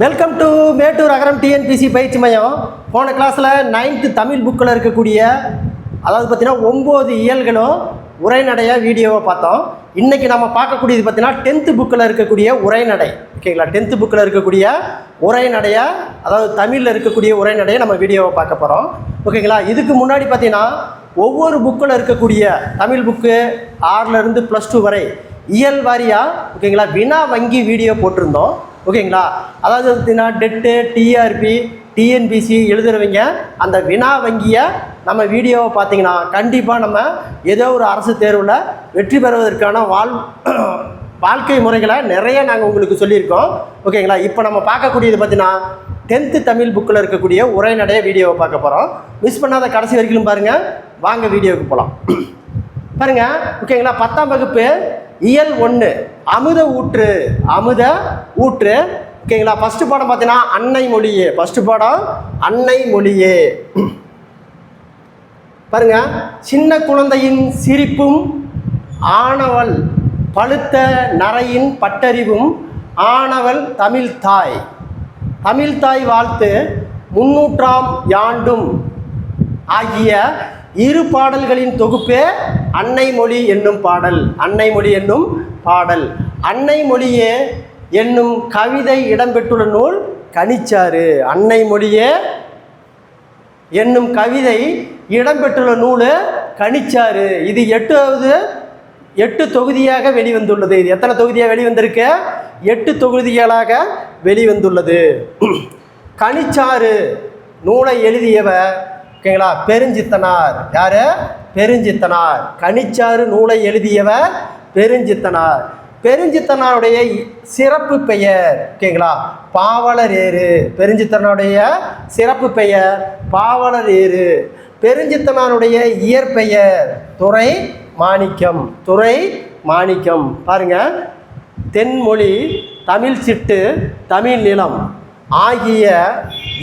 Welcome to Mettur Agaram TNPSC பயிற்சி மையம். போன கிளாஸில் 9th தமிழ் புக்கில் இருக்கக்கூடிய அதாவது பார்த்தீங்கன்னா 9 இயல்களும் உரைநடையாக வீடியோவை பார்த்தோம். இன்றைக்கி நம்ம பார்க்கக்கூடியது பார்த்தீங்கன்னா 10th புக்கில் இருக்கக்கூடிய உரைநடை. ஓகேங்களா, 10th புக்கில் இருக்கக்கூடிய உரைநடையாக அதாவது தமிழில் இருக்கக்கூடிய உரைநடையை நம்ம வீடியோவை பார்க்க போகிறோம். ஓகேங்களா, இதுக்கு முன்னாடி பார்த்தீங்கன்னா ஒவ்வொரு புக்கில் இருக்கக்கூடிய தமிழ் புக்கு 6லேருந்து +2 வரை இயல் வாரியாக ஓகேங்களா வினா வங்கி வீடியோ போட்டிருந்தோம். ஓகேங்களா, அதாவது பார்த்தீங்கன்னா டெட்டு, டிஆர்பி, டிஎன்பிசி எழுதுறவங்க அந்த வினா வங்கியை நம்ம வீடியோவை பார்த்தீங்கன்னா கண்டிப்பாக நம்ம ஏதோ ஒரு அரசு தேர்வில் வெற்றி பெறுவதற்கான வாழ்க்கை முறைகளை நிறைய நாங்கள் உங்களுக்கு சொல்லியிருக்கோம். ஓகேங்களா, இப்போ நம்ம பார்க்கக்கூடியது பார்த்தீங்கன்னா 10th தமிழ் புக்கில் இருக்கக்கூடிய உரைநடைய வீடியோவை பார்க்க போகிறோம். மிஸ் பண்ணாத கடைசி வரைக்கும் பாருங்கள். வாங்க வீடியோவுக்கு போகலாம். பாருங்கள். ஓகேங்களா, 10ஆம் வகுப்பு இயல் 1 அமுத ஊற்று. ஓகேங்களா, ஃபஸ்ட்டு பாடம் பார்த்தீங்கன்னா அன்னை மொழியே. ஃபஸ்ட்டு பாடம் அன்னை மொழியே. பாருங்க, சின்ன குழந்தையின் சிரிப்பும் ஆனவள் பழுத்த நரையின் பட்டறிவும் ஆனவள் தமிழ்தாய். தமிழ்தாய் வாழ்த்து 300ஆம் யாண்டும் ஆகிய இரு பாடல்களின் தொகுப்பே அன்னை மொழி என்னும் பாடல். அன்னை மொழி என்னும் பாடல். அன்னை மொழியே என்னும் கவிதை இடம்பெற்றுள்ள நூல் கனிச்சாறு. அன்னை மொழியே என்னும் கவிதை இடம்பெற்றுள்ள நூல் கனிச்சாறு. இது 8 தொகுதியாக வெளிவந்துள்ளது. இது எத்தனை தொகுதியாக வெளிவந்திருக்கு? 8 தொகுதிகளாக வெளிவந்துள்ளது. கனிச்சாறு நூலை எழுதியவர் ஓகேங்களா பெருஞ்சித்தனார். யார்? பெருஞ்சித்தனார். கனிச்சாறு நூலை எழுதியவர் பெருஞ்சித்தனார். பெருஞ்சித்தனாருடைய சிறப்பு பெயர் ஓகேங்களா பாவலரேறு. பெருஞ்சித்தனாருடைய சிறப்பு பெயர் பாவலரேறு. பெருஞ்சித்தனாருடைய இயற்பெயர் துரை மாணிக்கம். துரை மாணிக்கம். பாருங்க, தென்மொழி, தமிழ் சிட்டு, தமிழ் நிலம் ஆகிய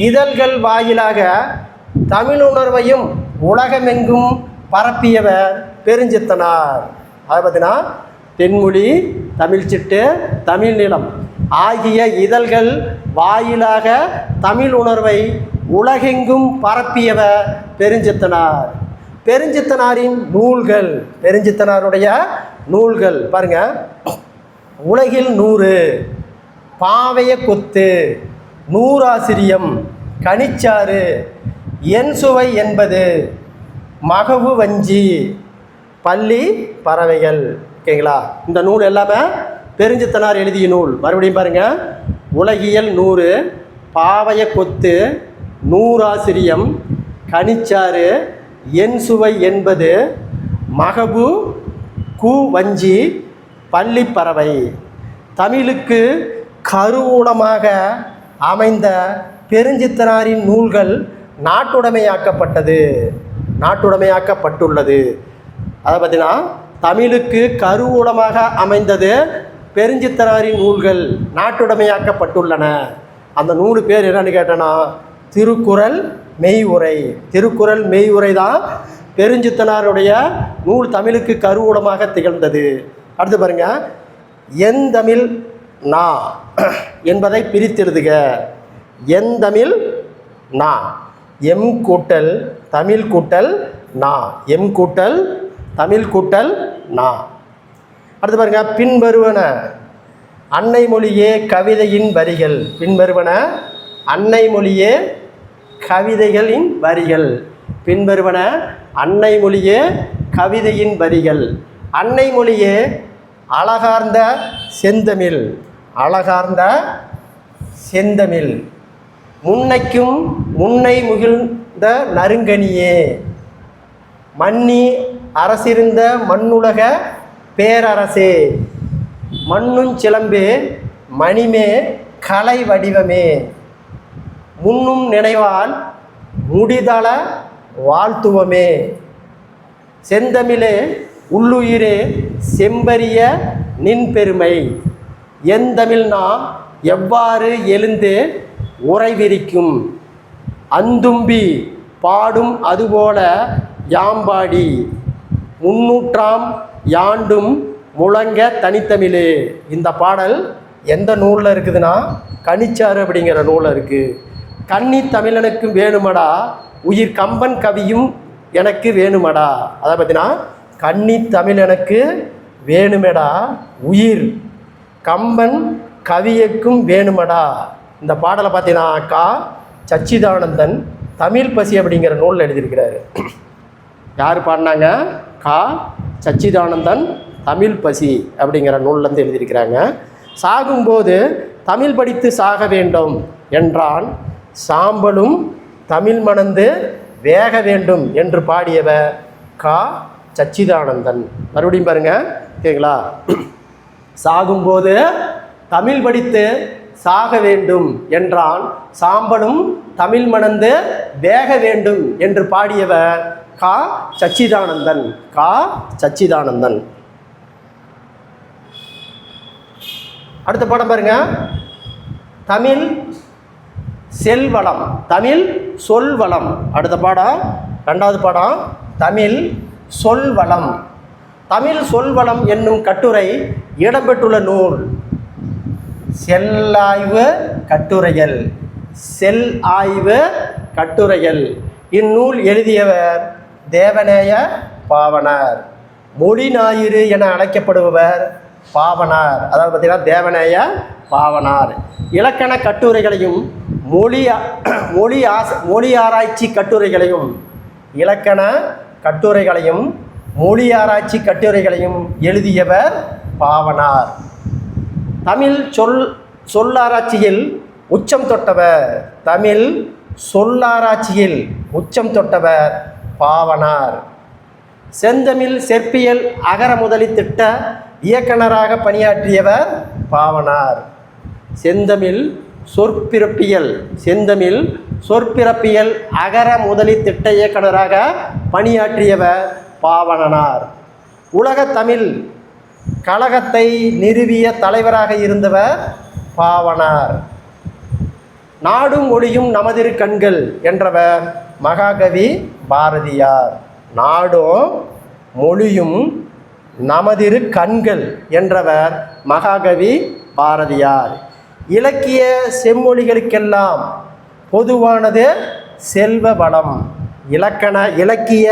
இதழ்கள் வாயிலாக தமிழுணர்வையும் உலகமெங்கும் பரப்பியவர் பெருஞ்சித்தனார். அதை பார்த்தீங்கன்னா தென்மொழி, தமிழ் சிட்டு, தமிழ் நிலம் ஆகிய இதழ்கள் வாயிலாக தமிழ் உணர்வை உலகெங்கும் பரப்பியவர் பெருஞ்சித்தனார். பெருஞ்சித்தனாரின் நூல்கள். பெருஞ்சித்தனாருடைய நூல்கள் பாருங்க, உலகில் 100, பாவைய கொத்து, நூறாசிரியம், கனிச்சாறு, என் சுவை என்பது, மகவு வஞ்சி, பள்ளி பறவைகள். ஓகேங்களா, இந்த நூல் எல்லாமே பெருஞ்சித்தனார் எழுதிய நூல். மறுபடியும் பாருங்கள், உலகியல் 100, பாவைய கொத்து, நூறாசிரியம், கனிச்சாறு, என் சுவை என்பது, மகபு கு வஞ்சி, பள்ளி பறவை. தமிழுக்கு கருவூலமாக அமைந்த பெருஞ்சித்தனாரின் நூல்கள் நாட்டுடைமையாக்கப்பட்டுள்ளது. அதை பார்த்தீங்கன்னா தமிழுக்கு கருவூலமாக அமைந்தது பெருஞ்சித்தனாரின் நூல்கள் நாட்டுடைமையாக்கப்பட்டுள்ளன. அந்த நூல் பேர் என்னன்னு கேட்டோன்னா திருக்குறள் மெய்யுரை. திருக்குறள் மெய்யுரை தான் பெருஞ்சித்தனாருடைய நூல் தமிழுக்கு கருவூலமாக திகழ்ந்தது. அடுத்து பாருங்க, என் தமிழ் நா என்பதை பிரித்தெழுதுக. என் தமிழ் நா. எம் கூட்டல் தமிழ் கூட்டல் நா. எம் கூட்டல் தமிழ் கூட்டல் நா. அடுத்து பாருங்க, பின்வருவன அன்னை மொழியே கவிதையின் வரிகள். பின்வருவன அன்னை மொழியே கவிதைகளின் வரிகள். பின்வருவன அன்னை மொழியே கவிதையின் வரிகள். அன்னை மொழியே அழகார்ந்த செந்தமிழ். அழகார்ந்த செந்தமிழ். முன்னைக்கும் முன்னை முகிழ்ந்த நறுங்கனியே. மன்னி அரசிருந்த மண்ணுலக பேரரசே. மண்ணுஞ் சிலம்பே மணிமே கலை வடிவமே. முன்னும் நினைவால் முடிதள வாழ்த்துவமே. செந்தமிழே உள்ளுயிரே செம்பரிய நின் பெருமை. எந்தமிழ்னா எவ்வாறு எழுந்து உறைவிரிக்கும். அந்தும்பி பாடும் அதுபோல யாம்பாடி. 300ஆம் யாண்டும் முழங்க தனித்தமிழே. இந்த பாடல் எந்த நூலில் இருக்குதுன்னா கனிச்சாறு அப்படிங்கிற நூலில் இருக்குது. கன்னி தமிழனுக்கு வேணுமடா உயிர் கம்பன் கவியும் எனக்கு வேணுமடா. அதை பார்த்தீங்கன்னா கன்னி தமிழனுக்கு வேணுமடா உயிர் கம்பன் கவியக்கும் வேணுமடா. இந்த பாடலை பார்த்தீங்கன்னா கா சச்சிதானந்தன் தமிழ் பசி அப்படிங்கிற நூலில் எழுதியிருக்கிறாரு. யார் பாடினாங்க? கா சச்சிதானந்தன் தமிழ் பசி அப்படிங்கிற நூல்லேருந்து எழுதியிருக்கிறாங்க. சாகும்போது தமிழ் படித்து சாக வேண்டும் என்றான், சாம்பலும் தமிழ் மணந்து வேக வேண்டும் என்று பாடியவர் கா சச்சிதானந்தன். மறுபடியும் பாருங்க, ஓகேங்களா? சாகும்போது தமிழ் படித்து சாக வேண்டும் என்றான், சாம்பலும் தமிழ் மணந்து வேக வேண்டும் என்று பாடியவர் கா சச்சிதானந்தன். கா சச்சிதானந்தன். அடுத்த பாடம் பாருங்க, தமிழ் செல்வளம், தமிழ் சொல்வளம். அடுத்த பாடம், ரெண்டாவது பாடம், தமிழ் சொல்வளம். தமிழ் சொல்வளம் என்னும் கட்டுரை இடம்பெற்றுள்ள நூல் செல்லாய்வு கட்டுரைகள். செல் ஆய்வு கட்டுரைகள். இந்நூல் எழுதியவர் தேவநேய பாவனார். மொழி ஞாயிறு என அழைக்கப்படுபவர் பாவனார். அதாவது பார்த்தீங்கன்னா தேவநேய பாவனார். இலக்கண கட்டுரைகளையும் மொழி ஆராய்ச்சி கட்டுரைகளையும் இலக்கண கட்டுரைகளையும் மொழி ஆராய்ச்சி கட்டுரைகளையும் எழுதியவர் பாவனார். தமிழ் சொல்லாராய்ச்சியில் உச்சம் தொட்டவர். தமிழ் சொல்லாராய்ச்சியில் உச்சம் தொட்டவர் பாவனார். செந்தமிழ் செற்பியல் அகர முதலி திட்ட இயக்குனராக பணியாற்றியவர் பாவனார். செந்தமிழ் சொற்பிறப்பியல் அகர முதலி திட்ட இயக்குனராக பணியாற்றியவர் பாவனார். உலக தமிழ் கழகத்தை நிறுவிய தலைவராக இருந்தவர் பாவனார். நாடும் மொழியும் நமதிரு கண்கள் என்றவர் மகாகவி பாரதியார். நாடும் மொழியும் நமதிரு கண்கள் என்றவர் மகாகவி பாரதியார். இலக்கிய செம்மொழிகளுக்கெல்லாம் பொதுவானது செல்வ வளம். இலக்கிய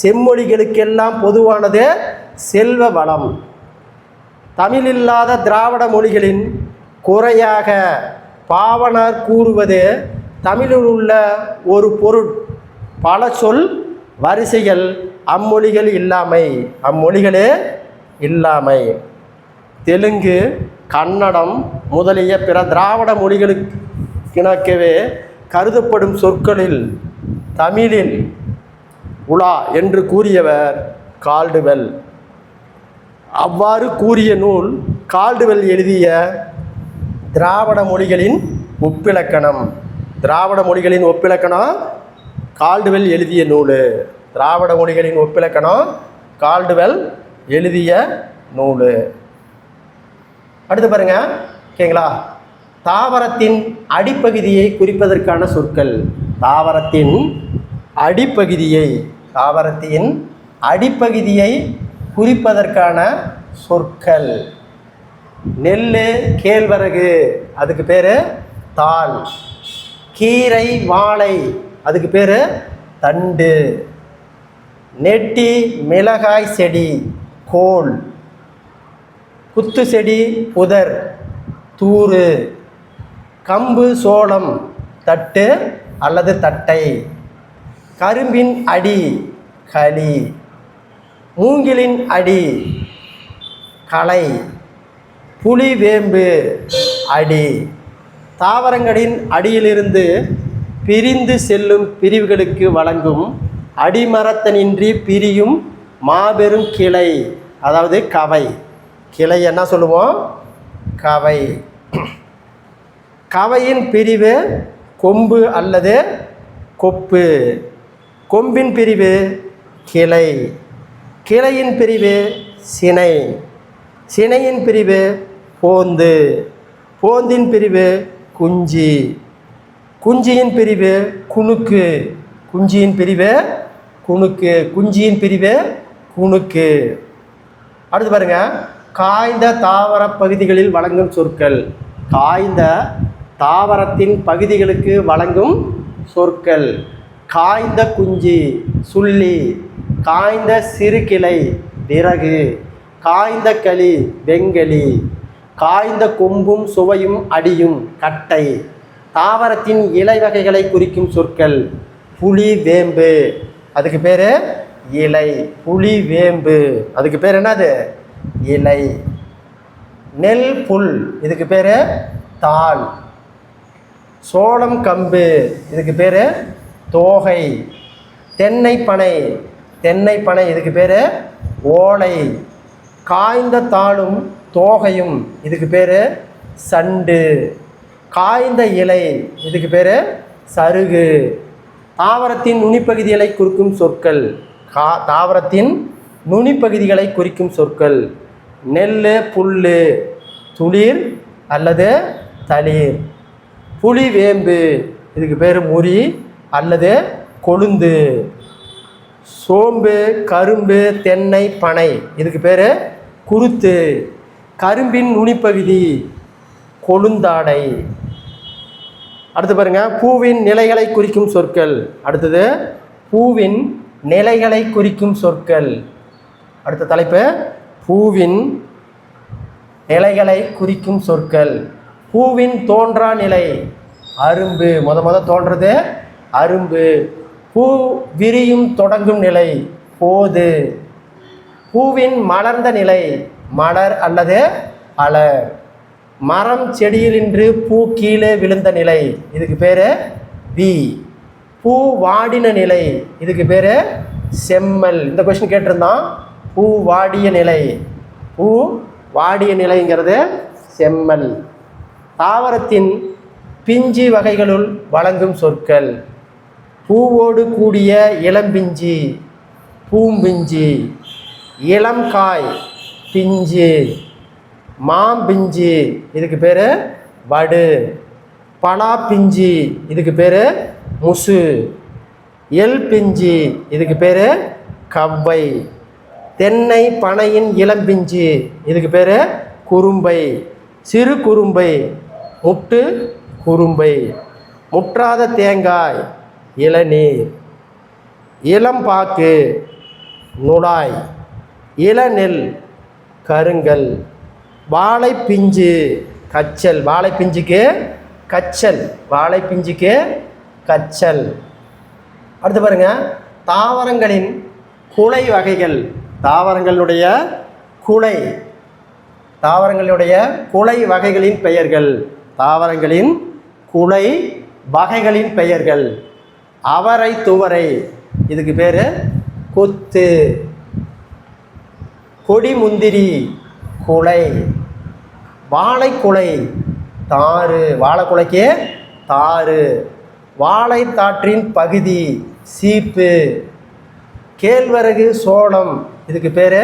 செம்மொழிகளுக்கெல்லாம் பொதுவானது செல்வ வளம். தமிழில்லாத திராவிட மொழிகளின் குறையாக பாவனார் கூறுவது தமிழில் உள்ள ஒரு பொருள் பல சொல் வரிசைகள் அம்மொழிகளே இல்லாமை. தெலுங்கு, கன்னடம் முதலிய பிற திராவிட மொழிகளுக்கிணக்கவே கருதப்படும் சொற்களில் தமிழில் உலா என்று கூறியவர் கால்டுவெல். அவ்வாறு கூறிய நூல் கால்டுவெல் எழுதிய திராவிட மொழிகளின் ஒப்பிலக்கணம். திராவிட மொழிகளின் ஒப்பிலக்கணம் கால்டுவெல் எழுதிய நூல். திராவிட மொழிகளின் ஒப்பிலக்கணம் கால்டுவெல் எழுதிய நூல். அடுத்து பாருங்க, ஓகேங்களா? தாவரத்தின் அடிப்பகுதியை குறிப்பதற்கான சொற்கள். தாவரத்தின் அடிப்பகுதியை குறிப்பதற்கான சொற்கள். நெல், கேழ்வரகு, அதுக்கு பேர் தாள். கீரை, வாழை, அதுக்கு பேர் தண்டு. நெட்டி, மிளகாய் செடி, கோல். குத்து செடி, புதர், தூறு. கம்பு, சோளம், தட்டு அல்லது தட்டை. கரும்பின் அடி, களி. மூங்கிலின் அடி, களை. புளி, வேம்பு, அடி. தாவரங்களின் அடியிலிருந்து பிரிந்து செல்லும் பிரிவுகளுக்கு வழங்கும் அடிமரத்தனின்றி பிரியும் மாபெரும் கிளை, அதாவது கவை. கிளை என்ன சொல்லுவோம்? கவை. கவையின் பிரிவு கொம்பு அல்லது கொப்பு. கொம்பின் பிரிவு கிளை. கிளையின் பிரிவு சினை. சினையின் பிரிவு போந்து. போந்தின் பிரிவு குஞ்சி. குஞ்சியின் பிரிவு குணுக்கு. குஞ்சியின் பிரிவு குணுக்கு. குஞ்சியின் பிரிவு குணுக்கு. அடுத்து பாருங்க, காய்ந்த தாவர பகுதிகளில் வழங்கும் சொற்கள். காய்ந்த தாவரத்தின் பகுதிகளுக்கு வழங்கும் சொற்கள். காய்ந்த குஞ்சு சுள்ளி, காய்ந்த சிறுகிளை விறகு, காய்ந்த களி வெங்கலி, காய்ந்த கொம்பும் சுவையும் அடியும் கட்டை. தாவரத்தின் இலை வகைகளை குறிக்கும் சொற்கள். புளி வேம்பு, அதுக்கு பேர் இலை. புளி வேம்பு, அதுக்கு பேர் என்னது? இலை. நெல் புல், இதுக்கு பேர் தாள். சோளம் கம்பு, இதுக்கு பேர் தோகை. தென்னை பனை, தென்னை பனை, இதுக்கு பேர் ஓலை. காய்ந்த தாளும் தோகையும், இதுக்கு பேர் சண்டு. காய்ந்த இலை, இதுக்கு பேர் சருகு. தாவரத்தின் நுனிப்பகுதிகளை குறிக்கும் சொற்கள். தாவரத்தின் நுனிப்பகுதிகளை குறிக்கும் சொற்கள். நெல் புல், துளிர் அல்லது தளிர். புளி வேம்பு, இதுக்கு பேர் முறி அல்லது கொழுந்து. சோம்பு கரும்பு தென்னை பனை, இதுக்கு பேர் குருத்து. கரும்பின் நுனிப்பகுதி கொழுந்தாடை. அடுத்து பாருங்க, பூவின் நிலைகளை குறிக்கும் சொற்கள். அடுத்தது பூவின் நிலைகளை குறிக்கும் சொற்கள். அடுத்த தலைப்பு பூவின் நிலைகளை குறிக்கும் சொற்கள். பூவின் தோன்றா நிலை அரும்பு, முத தோன்றது அரும்பு. பூ விரியும் தொடங்கும் நிலை போது. பூவின் மலர்ந்த நிலை மலர் அல்லது அலர். மரம் செடியிலின்று பூ கீழே விழுந்த நிலை, இதுக்கு பேர் வி. பூ வாடின நிலை, இதுக்கு பேர் செம்மல். இந்த கொஸ்டின் கேட்டிருந்தான். பூ வாடிய நிலை, பூ வாடிய நிலைங்கிறது செம்மல். தாவரத்தின் பிஞ்சு வகைகளுள் வழங்கும் சொற்கள். பூவோடு கூடிய இளம்பிஞ்சி பூம்பிஞ்சி, இளம்காய் பிஞ்சு, மாம்பிஞ்சு, இதுக்கு பேர் வடு. பலா பிஞ்சு, இதுக்கு பேர் முசு. எல் பிஞ்சு, இதுக்கு பேர் கவ்வை. தென்னை பனையின் இளம்பிஞ்சு, இதுக்கு பேர் குறும்பை. சிறு குறும்பை முட்டு குறும்பை. முற்றாத தேங்காய் இளநீர். இளம்பாக்கு நுடாய். இளநெல் கருங்கல். வாழைப்பிஞ்சு கச்சல், வாழைப்பிஞ்சுக்கு கச்சல், வாழைப்பிஞ்சுக்கு கச்சல். அடுத்து பாருங்க, தாவரங்களின் குலை வகைகள். தாவரங்களுடைய குலை, தாவரங்களுடைய குலை வகைகளின் பெயர்கள். தாவரங்களின் குலை வகைகளின் பெயர்கள். அவரை துவரை, இதுக்கு பேர் கொத்து. கொடி முந்திரி குலை. வாழைக்குலை தாறு, வாழைக்குலைக்கு தாறு. வாழைத்தாற்றின் பகுதி சீப்பு. கேழ்வரகு சோளம், இதுக்கு பேர்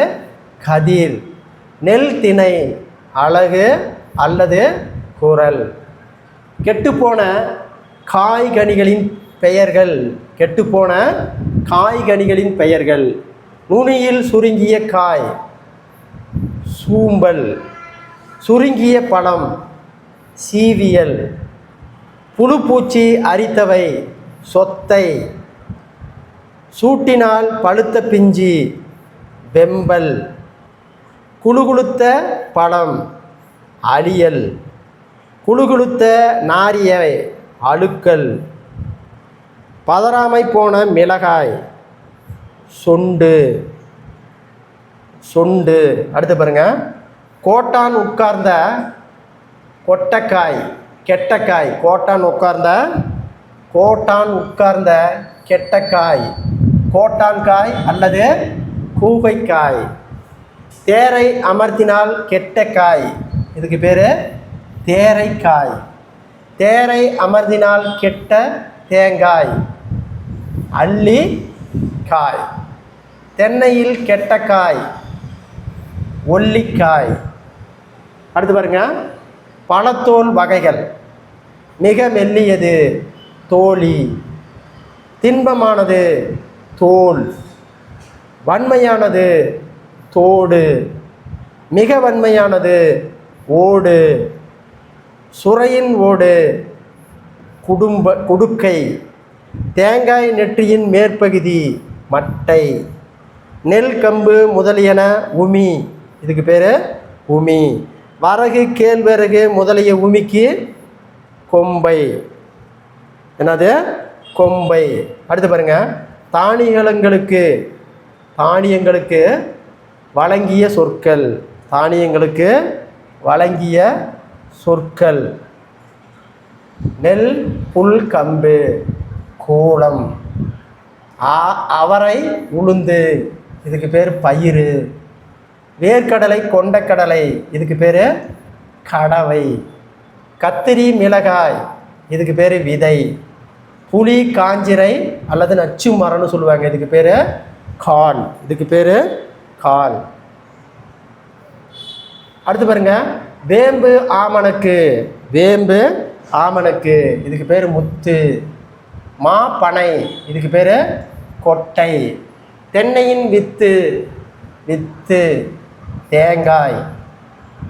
கதிர். நெல் திணை அலகு அல்லது குரல். கெட்டுப்போன காய்கனிகளின் பெயர்கள். கெட்டுப்போன காய்கனிகளின் பெயர்கள். நுனியில் சுருங்கிய காய் சூம்பல். சுருங்கிய பழம் சீவியல். புழுப்பூச்சி அரித்தவை சொத்தை. சூட்டினால் பழுத்த பிஞ்சி வெம்பல். குழுகுழுத்த பழம் அலியல். குழுகுழுத்த நாரிய அழுக்கல். பதறாமை போன மிளகாய் சொண்டு. சொண்டு. அடுத்து பாருங்க, கோட்டான் உட்கார்ந்த கொட்டைக்காய் கெட்டக்காய். கோட்டான் உட்கார்ந்த, கோட்டான் உட்கார்ந்த கெட்டக்காய் கோட்டான்காய் அல்லது கூகைக்காய். தேரை அமர்த்தினால் கெட்டக்காய், இதுக்கு பேர் தேரைக்காய். தேரை அமர்த்தினால் கெட்ட தேங்காய் அள்ளி காய். தென்னையில் கெட்டக்காய் ஒல்லிக்காய். அடுத்து பாருங்க, பழத்தோல் வகைகள். மிக மெல்லியது தோழி. தின்பமானது தோல். வன்மையானது தோடு. மிக வன்மையானது ஓடு, சுரையின் ஓடு, குடுக்கை, தேங்காய் நெற்றியின் மேற்பகுதி மட்டை, நெல் கம்பு முதலியன உமி, இதுக்கு பேர் உமி. வரகு கேழ்வரகு முதலிய உமிக்கு கொம்பை, என்னது கொம்பை. அடுத்து பாருங்க, தானியங்களுக்கு வழங்கிய சொற்கள், தானியங்களுக்கு வழங்கிய சொற்கள் நெல் புல் கம்பு கூளம், அவரை உளுந்து, இதுக்கு பேர் பயிறு, வேர்க்கடலை கொண்டக்கடலை, இதுக்கு பேர் கடவை, கத்திரி மிளகாய், இதுக்கு பேர் விதை, புளி காஞ்சிரை அல்லது நச்சு மரம்னு சொல்லுவாங்க, இதுக்கு பேர் கால், இதுக்கு பேர் கால். அடுத்து பாருங்க, வேம்பு ஆமணக்கு, இதுக்கு பேர் முத்து, மாப்பனை, இதுக்கு பேர் கொட்டை, தென்னையின் வித்து தேங்காய்,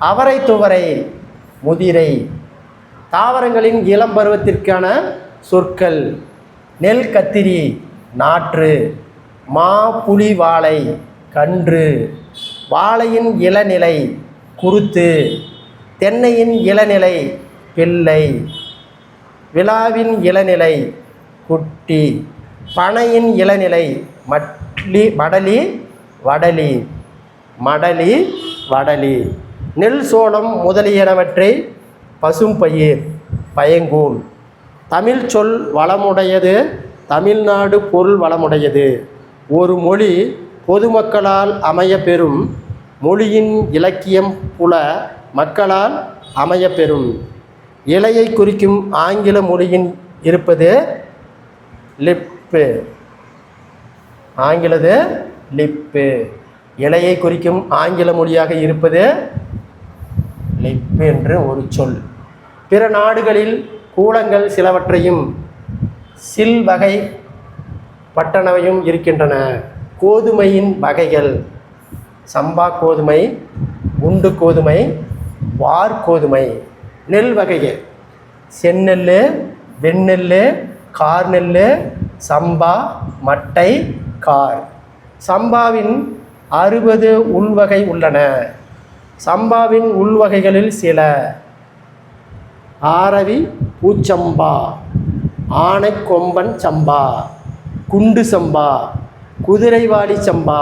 அவரை துவரை முதிரை. தாவரங்களின் இளம் பருவத்திற்கான சொற்கள் நெல் கத்திரி நாற்று, மா புலி வாழை கன்று, வாழையின் இளநிலை குருத்து, தென்னையின் இளநிலை பிள்ளை, விழாவின் இளநிலை குட்டி, பனையின் இளநிலை வடலி, நெல் சோளம் முதலியனவற்றை பசும்பயிர் பயங்கூழ். தமிழ் சொல் வளமுடையது, தமிழ்நாடு பொருள் வளமுடையது. ஒரு மொழி பொதுமக்களால் அமையப்பெறும், மொழியின் இலக்கியம் புல மக்களால் அமையப்பெறும். இலையை குறிக்கும் ஆங்கில மொழியின் இருப்பது லிப்பு, ஆங்கிலது லிப்பு. இலையை குறிக்கும் ஆங்கில மொழியாக இருப்பது லிப்பு என்று ஒரு சொல். பிற நாடுகளில் கூலங்கள் சிலவற்றையும் சில்வகை பட்டனவையும் இருக்கின்றன. கோதுமையின் வகைகள் சம்பா கோதுமை, குண்டு கோதுமை, வார்கோதுமை. நெல் வகைகள் செந்நெல், வெண்ணெல், கார்நெல், சம்பா, மட்டை, கார். சம்பாவின் 60 உள்வகை உள்ளன. சம்பாவின் உள்வகைகளில் சில: ஆரவி பூச்சம்பா, ஆனைக்கொம்பன் சம்பா, குண்டு சம்பா, குதிரைவாலி சம்பா,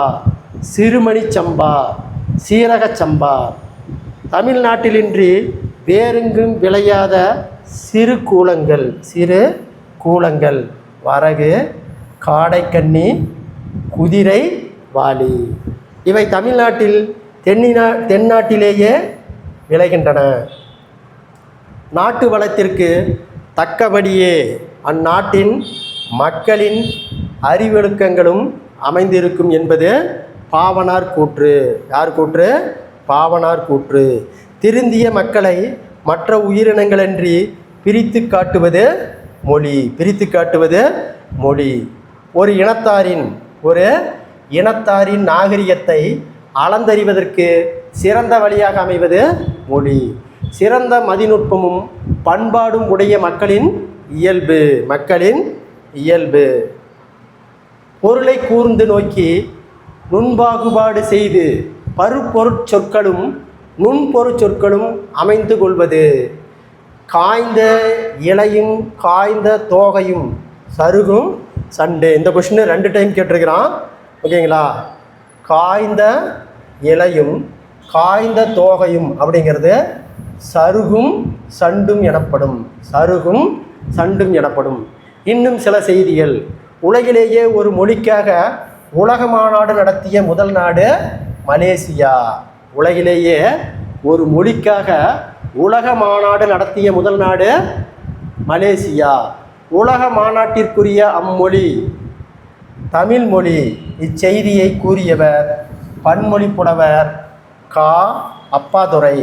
சிறுமணி சம்பா, சீரகச் சம்பா. தமிழ்நாட்டிலின்றி வேறெங்கும் விளையாத சிறு கூலங்கள் வரகு, காடைக்கன்னி, குதிரை வாலி. இவை தமிழ்நாட்டில் தென்னாட்டிலேயே விளைகின்றன. நாட்டு வளத்திற்கு தக்கபடியே அந்நாட்டின் மக்களின் அறிவொழுக்கங்களும் அமைந்திருக்கும் என்பது பாவனார் கூற்று. யார் கூற்று? பாவனார் கூற்று. திருந்திய மக்களை மற்ற உயிரினங்களன்றி பிரித்து காட்டுவது மொழி. ஒரு இனத்தாரின் நாகரிகத்தை அளந்தறிவதற்கு சிறந்த வழியாக அமைவது மொழி. சிறந்த மதிநுட்பமும் பண்பாடும் உடைய மக்களின் இயல்பு. பொருளை கூர்ந்து நோக்கி நுண்பாகுபாடு செய்து பருப்பொருட்சொற்களும் நுண்பொருட்சொற்களும் அமைந்து கொள்வது. காய்ந்த இலையும் காய்ந்த தோகையும் சருகும் சண்டு. இந்த கொஸ்டின் 2 டைம் கேட்டிருக்கிறான், ஓகேங்களா? காய்ந்த இலையும் காய்ந்த தோகையும் அப்படிங்கிறது சருகும் சண்டும் எனப்படும். இன்னும் சில செய்திகள். உலகிலேயே ஒரு மொழிக்காக உலக மாநாடு நடத்திய முதல் நாடு மலேசியா. உலகிலேயே ஒரு மொழிக்காக உலக மாநாடு நடத்திய முதல் நாடு மலேசியா. உலக மாநாட்டிற்குரிய அம்மொழி தமிழ் மொழி. இச்செய்தியை கூறியவர் பன்மொழி புலவர் கா. அப்பாதுரை.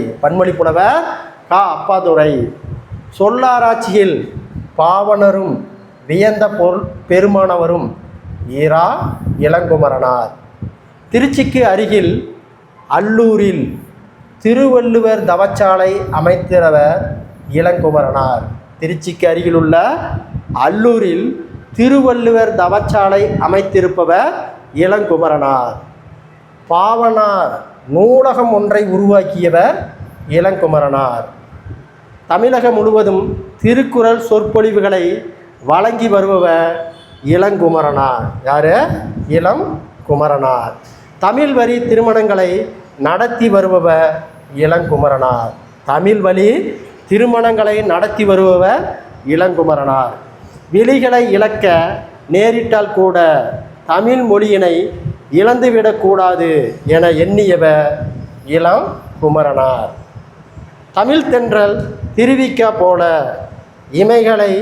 சொல்லாராய்ச்சியில் பாவனரும் வியந்த பெருமானவரும் ஈரா. இளங்குமரனார். திருச்சிக்கு அருகில் அல்லூரில் திருவள்ளுவர் தவச்சாலை அமைத்திரவர் இளங்குமரனார். திருச்சிக்கு அருகிலுள்ள அல்லூரில் திருவள்ளுவர் தவச்சாலை அமைத்திருப்பவர் இளங்குமரனார். பாவனார் நூலகம் ஒன்றை உருவாக்கியவர் இளங்குமரனார். தமிழகம் முழுவதும் திருக்குறள் சொற்பொழிவுகளை வழங்கி வருபவர் இளங்குமரனார். யாரு? இளங்குமரனார். தமிழ் வழி திருமணங்களை நடத்தி வருபவர் இளங்குமரனார். தமிழ் வழி திருமணங்களை நடத்தி வருபவர் இளங்குமரனார். விழிகளை இழக்க நேரிட்டால் கூட தமிழ் மொழியினை இழந்துவிடக்கூடாது என எண்ணியவர் இளங்குமரனார். தமிழ் தென்றல் திருவிக்கா போல இமைகளை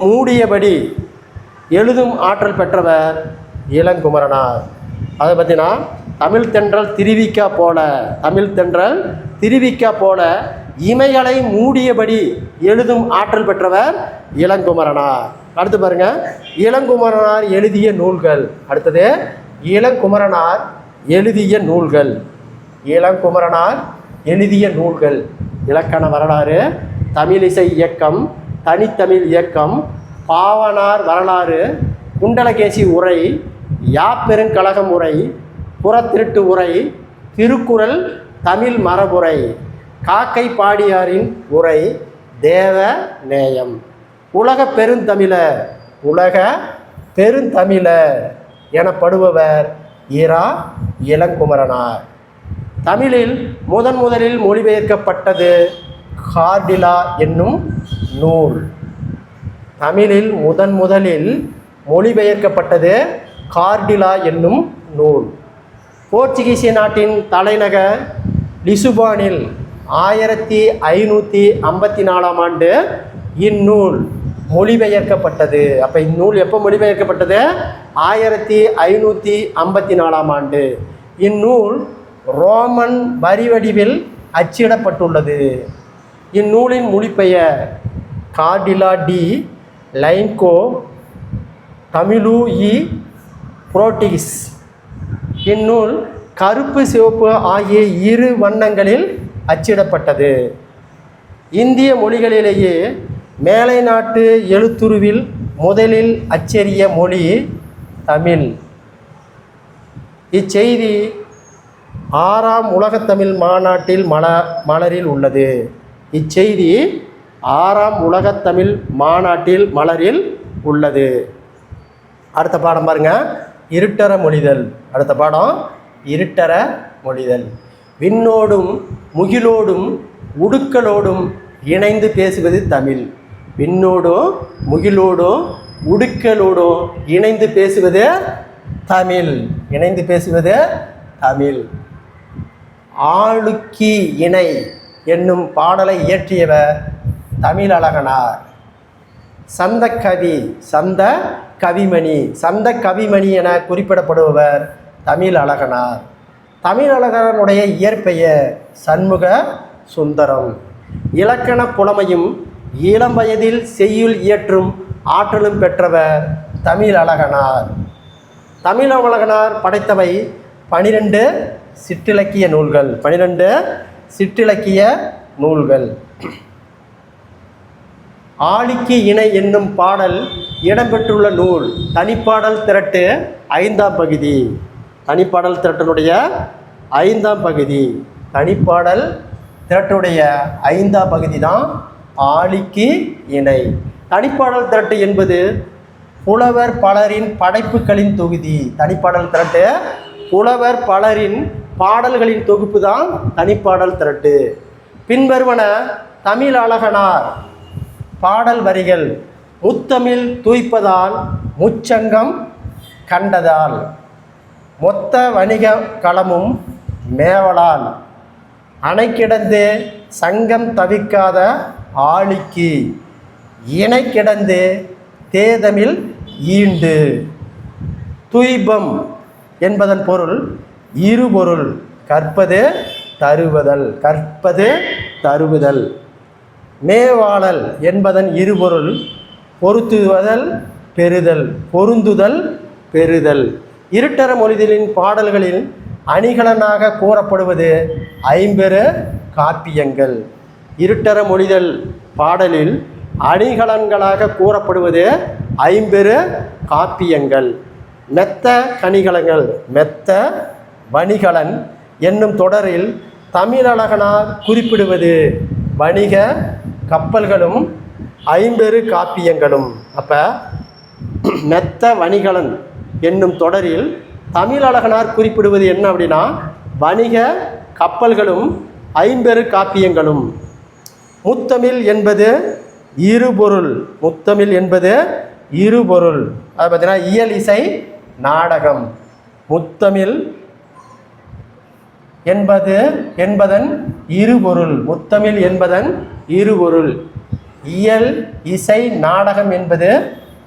மூடியபடி எழுதும் ஆற்றல் பெற்றவர் இளங்குமரனார். அதை பற்றினா தமிழ் தென்றல் திருவிக்கா போல, தமிழ் தென்றல் திருவிக்கா போல இமைகளை மூடியபடி எழுதும் ஆற்றல் பெற்றவர் இளங்குமரனார். அடுத்து பாருங்க, இளங்குமரனார் எழுதிய நூல்கள். அடுத்தது இளங்குமரனார் எழுதிய நூல்கள். இளங்குமரனார் எழுதிய நூல்கள்: இலக்கண வரலாறு, தமிழிசை இயக்கம், தனித்தமிழ் இயக்கம், பாவனார் வரலாறு, குண்டலகேசி உரை, யாப்பெருங்கழகம் உரை, புறத்திருட்டு உரை, திருக்குறள் தமிழ் மரபுரை, காக்கை பாடியாரின் உரை, தேவ நேயம். உலக பெருந்தமிழர், உலக பெருந்தமிழர் எனப்படுபவர் இளங்குமரனார். தமிழில் முதலில் மொழிபெயர்க்கப்பட்டது கார்டிலா என்னும் நூல். தமிழில் முதலில் மொழிபெயர்க்கப்பட்டது கார்டிலா என்னும் நூல். போர்ச்சுகீசிய நாட்டின் தலைநகர் லிசுபானில் 1554ஆம் ஆண்டு இந்நூல் மொழிபெயர்க்கப்பட்டது. அப்போ இந்நூல் எப்போ மொழிபெயர்க்கப்பட்டது? 1554ஆம் ஆண்டு. இந்நூல் ரோமன் வரி வடிவில் அச்சிடப்பட்டுள்ளது. இந்நூலின் மொழிபெயர் கார்டிலா டி லைன்கோ தமிழு இ புரோட்டிகிஸ். இந்நூல் கருப்பு சிவப்பு ஆகிய இரு வண்ணங்களில் அச்சிடப்பட்டது. இந்திய மொழிகளிலேயே மேலை நாட்டு எழுத்துருவில் முதலில் அச்சேறிய மொழி தமிழ். இச்செய்தி 6ஆம் உலகத்தமிழ் மாநாட்டில் மலரில் உள்ளது. இச்செய்தி 6ஆம் உலகத்தமிழ் மாநாட்டில் மலரில் உள்ளது. அடுத்த பாடம் பாருங்க, இருட்டற மொழிதல். அடுத்த பாடம் இருட்டற மொழிதல். விண்ணோடும் முகிலோடும் உடுக்கலோடும் இணைந்து பேசுவது தமிழ். விண்ணோடும் முகிலோடும் உடுக்கலோடும் இணைந்து பேசுவது தமிழ். இணைந்து பேசுவது தமிழ். ஆளுக்கி இணை என்னும் பாடலை இயற்றியவர் தமிழழகனார். சந்த கவிமணி என குறிப்பிடப்படுபவர் தமிழழகனார். தமிழழகனுடைய இயற்பெயர் சண்முக சுந்தரம். இலக்கண புலமையும் இளம் வயதில் செய்யுள் இயற்றும் ஆற்றலும் பெற்றவர் தமிழழகனார். தமிழழகனார் படைத்தவை 12 சிற்றிலக்கிய நூல்கள். 12 சிற்றிலக்கிய நூல்கள். ஆளிக்கு இணை என்னும் பாடல் இடம்பெற்றுள்ள நூல் தனிப்பாடல் திரட்டு 5ஆம் பகுதி. தனிப்பாடல் திரட்டினுடைய 5ஆம் பகுதி. தனிப்பாடல் திரட்டுடைய 5ஆம் பகுதி தான் ஆளிக்கு இணை. தனிப்பாடல் திரட்டு என்பது புலவர் பலரின் படைப்புகளின் தொகுதி. தனிப்பாடல் திரட்டு புலவர் பலரின் பாடல்களின் தொகுப்பு தான் தனிப்பாடல் திரட்டு. பின்வருவன தமிழழகனார் பாடல் வரிகள்: முத்தமிழ் தூய்ப்பதால் முச்சங்கம் கண்டதால், மொத்த வணிக களமும் மேவலால், அணை கிடந்து சங்கம் தவிக்காத ஆளிக்கு, இணை கிடந்து தேதமிழ் ஈண்டு. துய்பம் என்பதன் பொருள் இருபொருள்: கற்பது தருவதல். மேவாளல் என்பதன் இருபொருள் பொருந்துதல் பெறுதல். இருட்டற மொழிதலின் பாடல்களில் அணிகலனாக கூறப்படுவது ஐம்பெரு காப்பியங்கள். இருட்டற மொழிதல் பாடலில் அணிகலன்களாக கூறப்படுவது ஐம்பெரு காப்பியங்கள். மெத்த கணிகலங்கள் மெத்த வணிகலன் என்னும் தொடரில் தமிழழகனார் குறிப்பிடுவது வணிக கப்பல்களும் ஐம்பெரு காப்பியங்களும். அப்போ மெத்த வணிகலன் என்னும் தொடரில் தமிழழகனார் குறிப்பிடுவது என்ன அப்படின்னா வணிக கப்பல்களும் ஐம்பெரு காப்பியங்களும். முத்தமிழ் என்பது இருபொருள். முத்தமிழ் என்பது இருபொருள். அது பார்த்தீங்கன்னா இயல் இசை நாடகம். முத்தமிழ் என்பதன் இருபொருள். முத்தமிழ் என்பதன் இருபொருள். இயல் இசை நாடகம் என்பது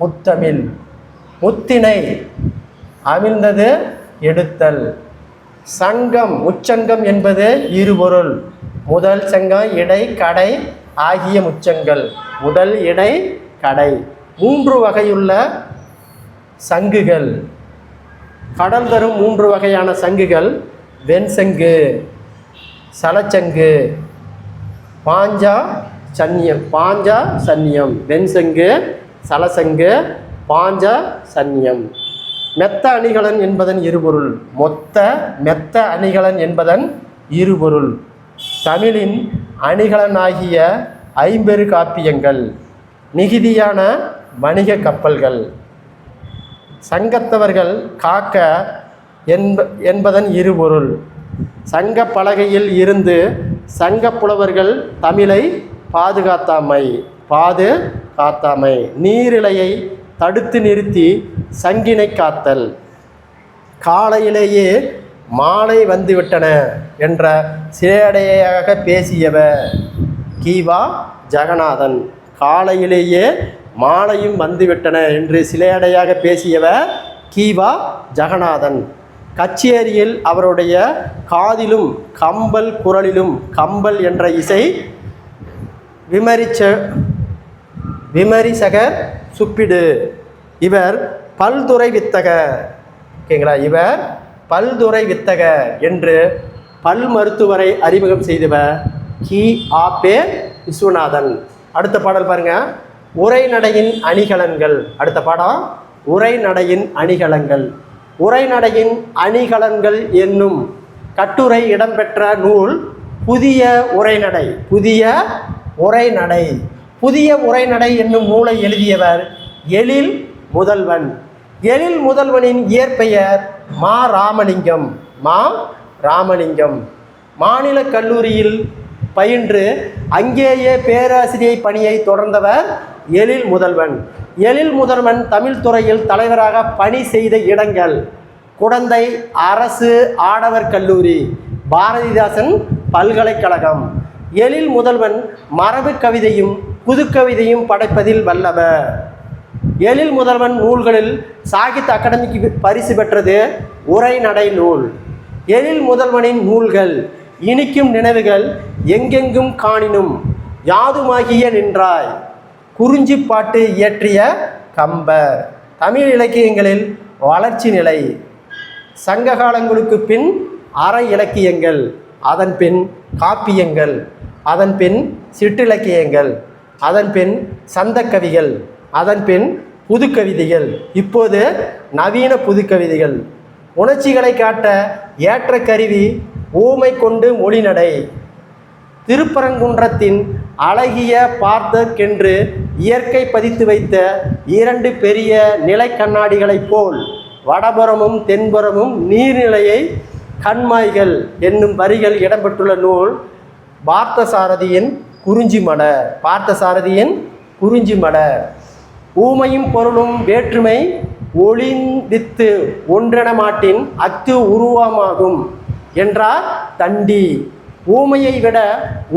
முத்தமிழ். முத்தினை அமிழ்ந்தது எடுத்தல். சங்கம் முச்சங்கம் என்பது இருபொருள். முதல் சங்கம் இடை கடை ஆகிய முச்சங்கள். முதல் இடை கடை. 3 வகையுள்ள சங்குகள். கடல் தரும் 3 வகையான சங்குகள் வெண்சங்கு, சலச்சங்கு, பாஞ்சா சன்னியம். பாஞ்சா சன்னியம். வெண்சங்கு, சலசங்கு, பாஞ்சா சன்னியம். மெத்த அணிகலன் என்பதன் இருபொருள். மெத்த அணிகலன் என்பதன் இருபொருள். தமிழின் அணிகலனாகிய ஐம்பெரு காப்பியங்கள். மிகுதியான வணிக கப்பல்கள். சங்கத்தவர்கள் காக்க என்பதன் இருபொருள். சங்க பலகையில் இருந்து சங்க புலவர்கள் தமிழை பாதுகாத்தாமை. நீரிழையை தடுத்து நிறுத்தி சங்கினை காத்தல். காலையிலேயே மாலை வந்துவிட்டன என்ற சிலையடையாக பேசியவர் கீவா ஜெகநாதன். காலையிலேயே மாலையும் வந்துவிட்டன என்று சிலையடையாக பேசியவர் கீவா ஜெகநாதன். கச்சேரியில் அவருடைய காதிலும் கம்பல் குரலிலும் கம்பல் என்ற இசை விமரிசகர் சுப்பிடு. இவர் பல்துறை வித்தகர். ஓகேங்களா? இவர் பல்துறை வித்தகர் என்று பல் மருத்துவரை அறிமுகம் செய்தவர் கி.ஆ.பெ. விஸ்வநாதன். அடுத்த பாடல் பாருங்க. உரைநடையின் அணிகலன்கள். அடுத்த பாடம் உரைநடையின் அணிகலன்கள். உரைநடையின் அணிகலன்கள் என்னும் கட்டுரை இடம்பெற்ற நூல் புதிய உரைநடை. புதிய உரைநடை என்னும் நூலை எழுதியவர் எழில் முதல்வன். எழில் முதல்வனின் இயற்பெயர் மா ராமலிங்கம். மாநில கல்லூரியில் பயின்று அங்கேயே பேராசிரியை பணியை தொடர்ந்தவர் எழில் முதல்வன். எழில் முதல்வன் தமிழ் துறையில் தலைவராக பணி செய்த இடங்கள் குடந்தை அரசு ஆடவர் கல்லூரி, பாரதிதாசன் பல்கலைக்கழகம். எழில் முதல்வன் மரபு கவிதையும் புதுக்கவிதையும் படைப்பதில் வல்லவர். எழில் முதல்வன் நூல்களில் சாகித்ய அகாடமிக்கு பரிசு பெற்றது உரைநடை நூல். எழில் முதல்வனின் நூல்கள் இனிக்கும் நினைவுகள், எங்கெங்கும் காணினும், யாதுமாகிய நின்றாய், குறிஞ்சிப்பாட்டு இயற்றிய கம்பர். தமிழ் இலக்கியங்களில் வளர்ச்சி நிலை. சங்க காலங்களுக்கு பின் அற இலக்கியங்கள், அதன் பின் காப்பியங்கள், அதன் பின் சிற்றிலக்கியங்கள், அதன் பின் சந்தக்கவிகள், அதன் பின் புதுக்கவிதைகள், இப்போது நவீன புதுக்கவிதைகள். உணர்ச்சிகளை காட்ட ஏற்ற கருவி ஊமை கொண்டு மொழிநடை. திருப்பரங்குன்றத்தின் அழகிய பார்த்தற்கென்று இயற்கை பதித்து வைத்த 2 பெரிய நிலை கண்ணாடிகளைப் போல் வடபுறமும் தென்புறமும் நீர்நிலையை கண்மாய்கள் என்னும் வரிகள் இடம்பெற்றுள்ள நூல் பார்த்தசாரதியின் குறிஞ்சிமடர். ஊமையும் பொருளும் வேற்றுமை ஒளிந்தித்து ஒன்றென மாட்டின் அத்து உருவமாகும் என்றார் தண்டி. ஊமையை விட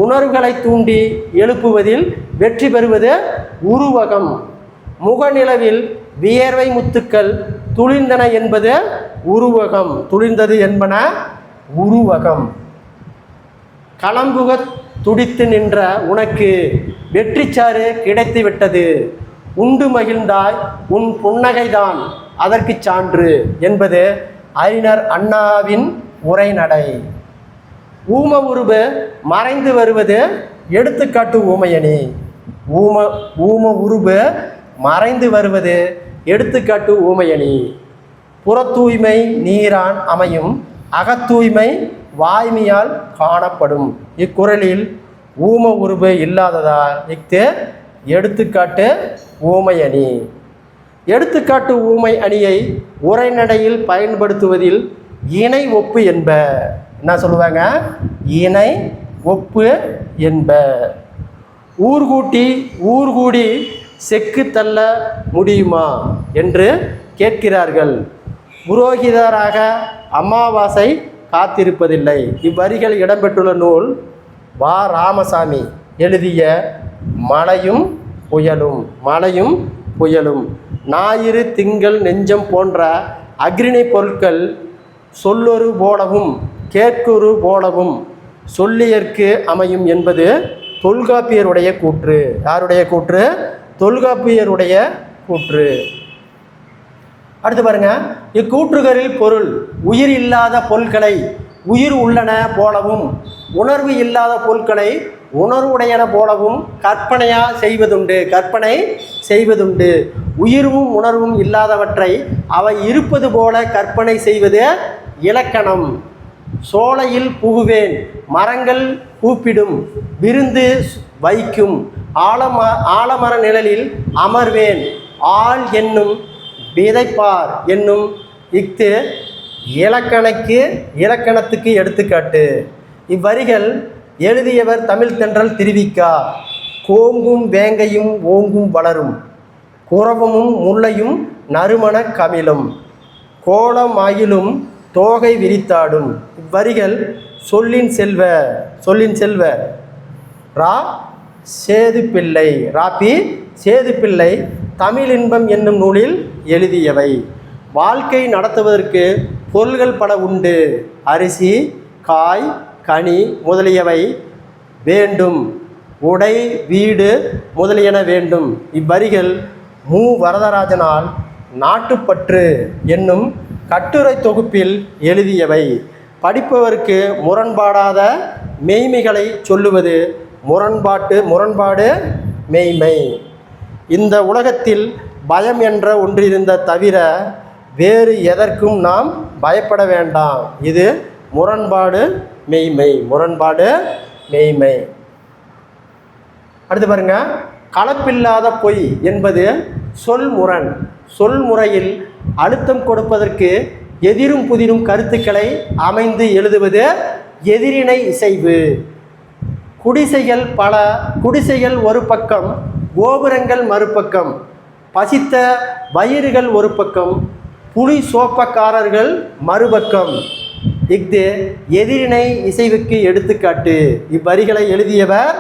உணர்வுகளை தூண்டி எழுப்புவதில் வெற்றி பெறுவது உருவகம். முகநிலவில் வியர்வை முத்துக்கள் துளிர்ந்தன என்பது உருவகம். துளிர்ந்தது என்பன உருவகம். களம்புக துடித்து நின்ற உனக்கு வெற்றிச்சாறு கிடைத்து விட்டது, உண்டு மகிழ்ந்தாய், உன் புன்னகைதான் அதற்கு சான்று என்பது அறிஞர் அண்ணாவின் உரைநடை. ஊம உருபு மறைந்து வருவது எடுத்துக்காட்டு ஊமையணி. ஊம உருபு மறைந்து வருவது எடுத்துக்காட்டு ஊமையணி. புறத்தூய்மை நீரான் அமையும், அகத்தூய்மை வாய்மையால் காணப்படும். இக்குறளில் ஊம உருபு இல்லாததால் இஃது எடுத்துக்காட்டு ஊமையணி. எடுத்துக்காட்டு ஊமை அணியை உரைநடையில் பயன்படுத்துவதில் இணை ஒப்பு என்ப. என்ன சொல்லுவாங்க? இணை ஒப்பு என்ப. ஊர்கூடி செக்கு தள்ள முடியுமா என்று கேட்கிறார்கள். புரோகிதராக அமாவாசை காத்திருப்பதில்லை. இவ்வரிகள் இடம்பெற்றுள்ள நூல் வா. ராமசாமி எழுதிய மழையும் புயலும். ஞாயிறு திங்கள் நெஞ்சம் போன்ற அக்ரிணை பொருட்கள் சொல்லொரு போலவும் கேட்குறு போலவும் சொல்லியற்கு அமையும் என்பது தொல்காப்பியருடைய கூற்று. யாருடைய கூற்று? தொல்காப்பியருடைய கூற்று. அடுத்து பாருங்க, இக்கூற்றுகளில் பொருள் உயிர் இல்லாத பொருட்களை உயிர் உள்ளன போலவும் உணர்வு இல்லாத பொருட்களை உணர்வுடையன போலவும் கற்பனை செய்வதுண்டு. உயிர்வும் உணர்வும் இல்லாதவற்றை அவை இருப்பது போல கற்பனை செய்வது இலக்கணம். சோலையில் புகுவேன், மரங்கள் கூப்பிடும், விருந்து வைக்கும், ஆலமர நிழலில் அமர்வேன், ஆள் என்னும் விதைப்பார் என்னும் இஃது இலக்கணத்துக்கு எடுத்துக்காட்டு. இவ்வரிகள் எழுதியவர் தமிழ் தென்றல் திருவிக்கா. கோங்கும் வேங்கையும் ஓங்கும் வளரும், குரவமும் முல்லையும் நறுமண கமிழும், கோலமாயிலும் தோகை விரித்தாடும். இவ்வரிகள் சொல்லின் செல்வ ரா. சேதுப்பிள்ளை தமிழ் இன்பம் என்னும் நூலில் எழுதியவை. வாழ்க்கை நடத்துவதற்கு பொருள்கள் பல உண்டு. அரிசி, காய், கனி முதலியவை வேண்டும். உடை, வீடு முதலியன வேண்டும். இவ்வரிகள் மு. வரதராஜனால் நாட்டுப்பற்று என்னும் கட்டுரை தொகுப்பில் எழுதியவை. படிப்பவருக்கு முரண்பாடாத மெய்மைகளை சொல்லுவது முரண்பாடு மெய்மை. இந்த உலகத்தில் பயம் என்ற ஒன்றிருந்த தவிர வேறு எதற்கும் நாம் பயப்பட வேண்டாம். இது முரண்பாடு மெய்மை. அடுத்து பாருங்க, கலப்பில்லாத பொய் என்பது சொல்முறையில் அழுத்தம் கொடுப்பதற்கு எதிரும் புதிரும் கருத்துக்களை அமைந்து எழுதுவது எதிரிணை இசைவு. குடிசைகள் ஒரு பக்கம், கோபுரங்கள் மறுபக்கம், பசித்த வயிறுகள் ஒரு பக்கம், புலி சோப்பக்காரர்கள் மறுபக்கம். இஃது எதிரிணை இசைவுக்கு எடுத்துக்காட்டு. இவ்வரிகளை எழுதியவர்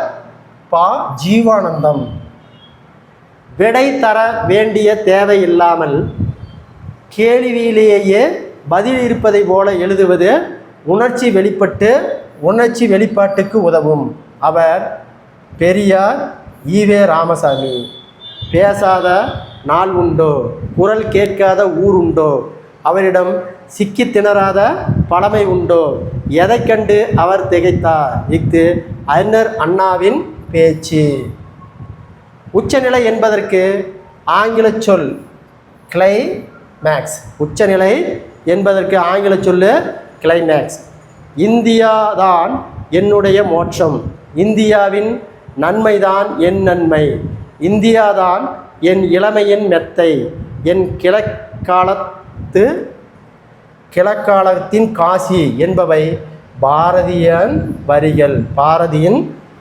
பா. ஜீவானந்தம். விடை தர வேண்டிய தேவையில்லாமல் கேள்வியிலேயே பதில் இருப்பதை போல எழுதுவது உணர்ச்சி வெளிப்பாட்டுக்கு உதவும். அவர் பெரியார் ஈவே ராமசாமி. பேசாத நாள் உண்டோ, குரல் கேட்காத ஊர் உண்டோ, அவரிடம் சிக்கி திணறாத பழமை உண்டோ, எதை கண்டு அவர் திகைத்தார். இஃது அறிஞர் அண்ணாவின் பேச்சு. உச்சநிலை என்பதற்கு ஆங்கில சொல் கிளைமேக்ஸ். உச்சநிலை என்பதற்கு ஆங்கில சொல்லு கிளைமேக்ஸ். இந்தியாதான் என்னுடைய மோட்சம், இந்தியாவின் நன்மைதான் என் நன்மை, இந்தியாதான் என் இளமையின் மெத்தை, என் கிழக்காலத்தின் காசி என்பவை பாரதியின்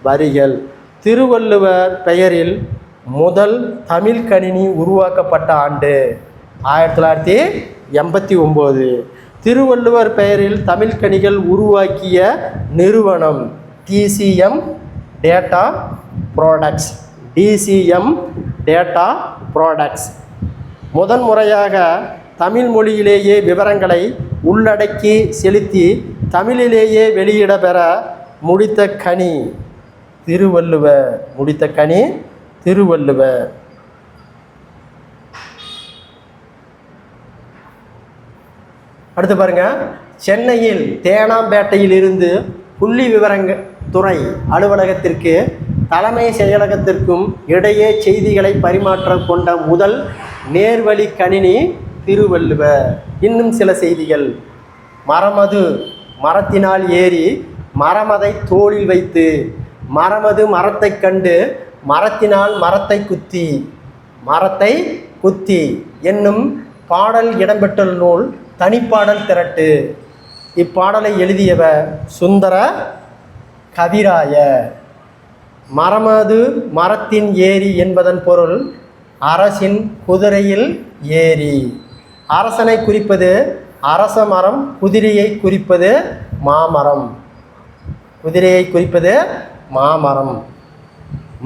வரிகள். திருவள்ளுவர் பெயரில் முதல் தமிழ் கணினி உருவாக்கப்பட்ட ஆண்டு 1989. திருவள்ளுவர் பெயரில் தமிழ் கணிகள் உருவாக்கிய நிறுவனம் டிசிஎம் டேட்டா ப்ராடக்ட்ஸ். முதன்முறையாக தமிழ் மொழியிலேயே விவரங்களை உள்ளடக்கி செலுத்தி தமிழிலேயே வெளியிட பெற முடித்த கணி திருவள்ளுவர். அடுத்து பாருங்க, சென்னையில் தேனாம்பேட்டையில் இருந்து புள்ளி விவரத்துறை அலுவலகத்திற்கு தலைமை செயலகத்திற்கும் இடையே செய்திகளை பரிமாற்றம் கொண்ட முதல் நேர்வழி கணினி திருவள்ளுவர். இன்னும் சில செய்திகள். மரமது மரத்தினால் ஏறி மரமதை தோளில் வைத்து, மரமது மரத்தை கண்டு மரத்தினால் மரத்தை குத்தி என்னும் பாடல் இடம்பெற்றுள்ள நூல் தனிப்பாடல் திரட்டு. இப்பாடலை எழுதியவர் சுந்தர கவிராயர். மரமது மரத்தின் ஏரி என்பதன் பொருள் அரசின் குதிரையில் ஏரி. அரசனை குறிப்பது அரச மரம், குதிரையை குறிப்பது மாமரம்.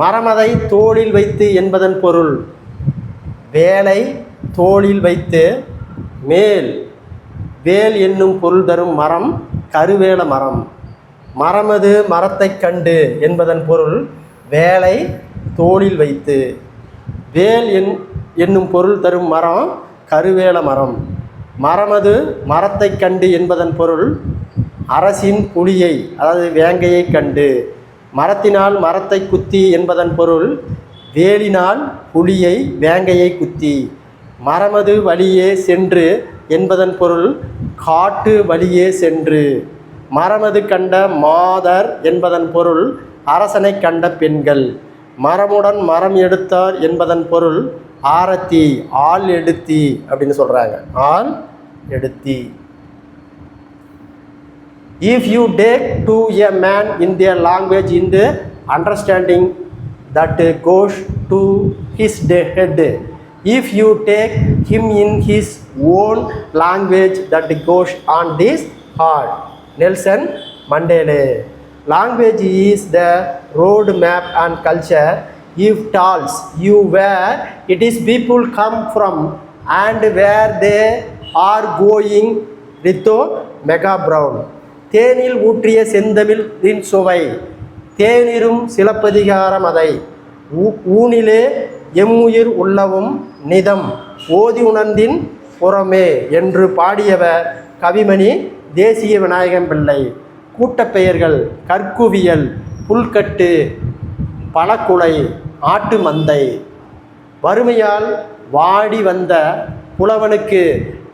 மரமதை தோளில் வைத்து என்பதன் பொருள் வேலை தோளில் வைத்து வேல் என்னும் பொருள் தரும் மரம் கருவேல மரம். மரமது மரத்தை கண்டு என்பதன் பொருள் வேலை தோளில் வைத்து வேல் என்னும் பொருள் தரும் மரம் கருவேல மரம். மரமது மரத்தை கண்டு என்பதன் பொருள் அரசின் புலியை, அதாவது வேங்கையை கண்டு. மரத்தினால் மரத்தை குத்தி என்பதன் பொருள் வேலினால் புலியை வேங்கையை குத்தி. மரமது வழியே சென்று என்பதன் பொருள் காட்டு வழியே சென்று. மரமது கண்ட மாதர் என்பதன் பொருள் அரசனை கண்ட பெண்கள். மரமுடன் மரம் எடுத்தார் என்பதன் பொருள் ஆரத்தி, ஆள் எடுத்தி அப்படின்னு சொல்கிறாங்க. ஆள் எடுத்தி. If you take to a man in their language in the understanding that goes to his head. If you take him in his own language that goes on this heart. Nelson Mandela. Language is the road map and culture. If tells you where it is people come from and where they are going. Ritho Mega Brown. தேனில் ஊற்றிய செந்தமிழின் சுவை தேனிரும் சிலப்பதிகாரம் அதை ஊனிலே எம்முயிர் உள்ளவும் நிதம் ஓதி உணர்ந்தின் புறமே என்று பாடியவர் கவிமணி தேசிய விநாயகம் பிள்ளை. கூட்டப்பெயர்கள் கற்குவியல், புல்கட்டு, பழக்குலை, ஆட்டு மந்தை. வறுமையால் வாடி வந்த புலவனுக்கு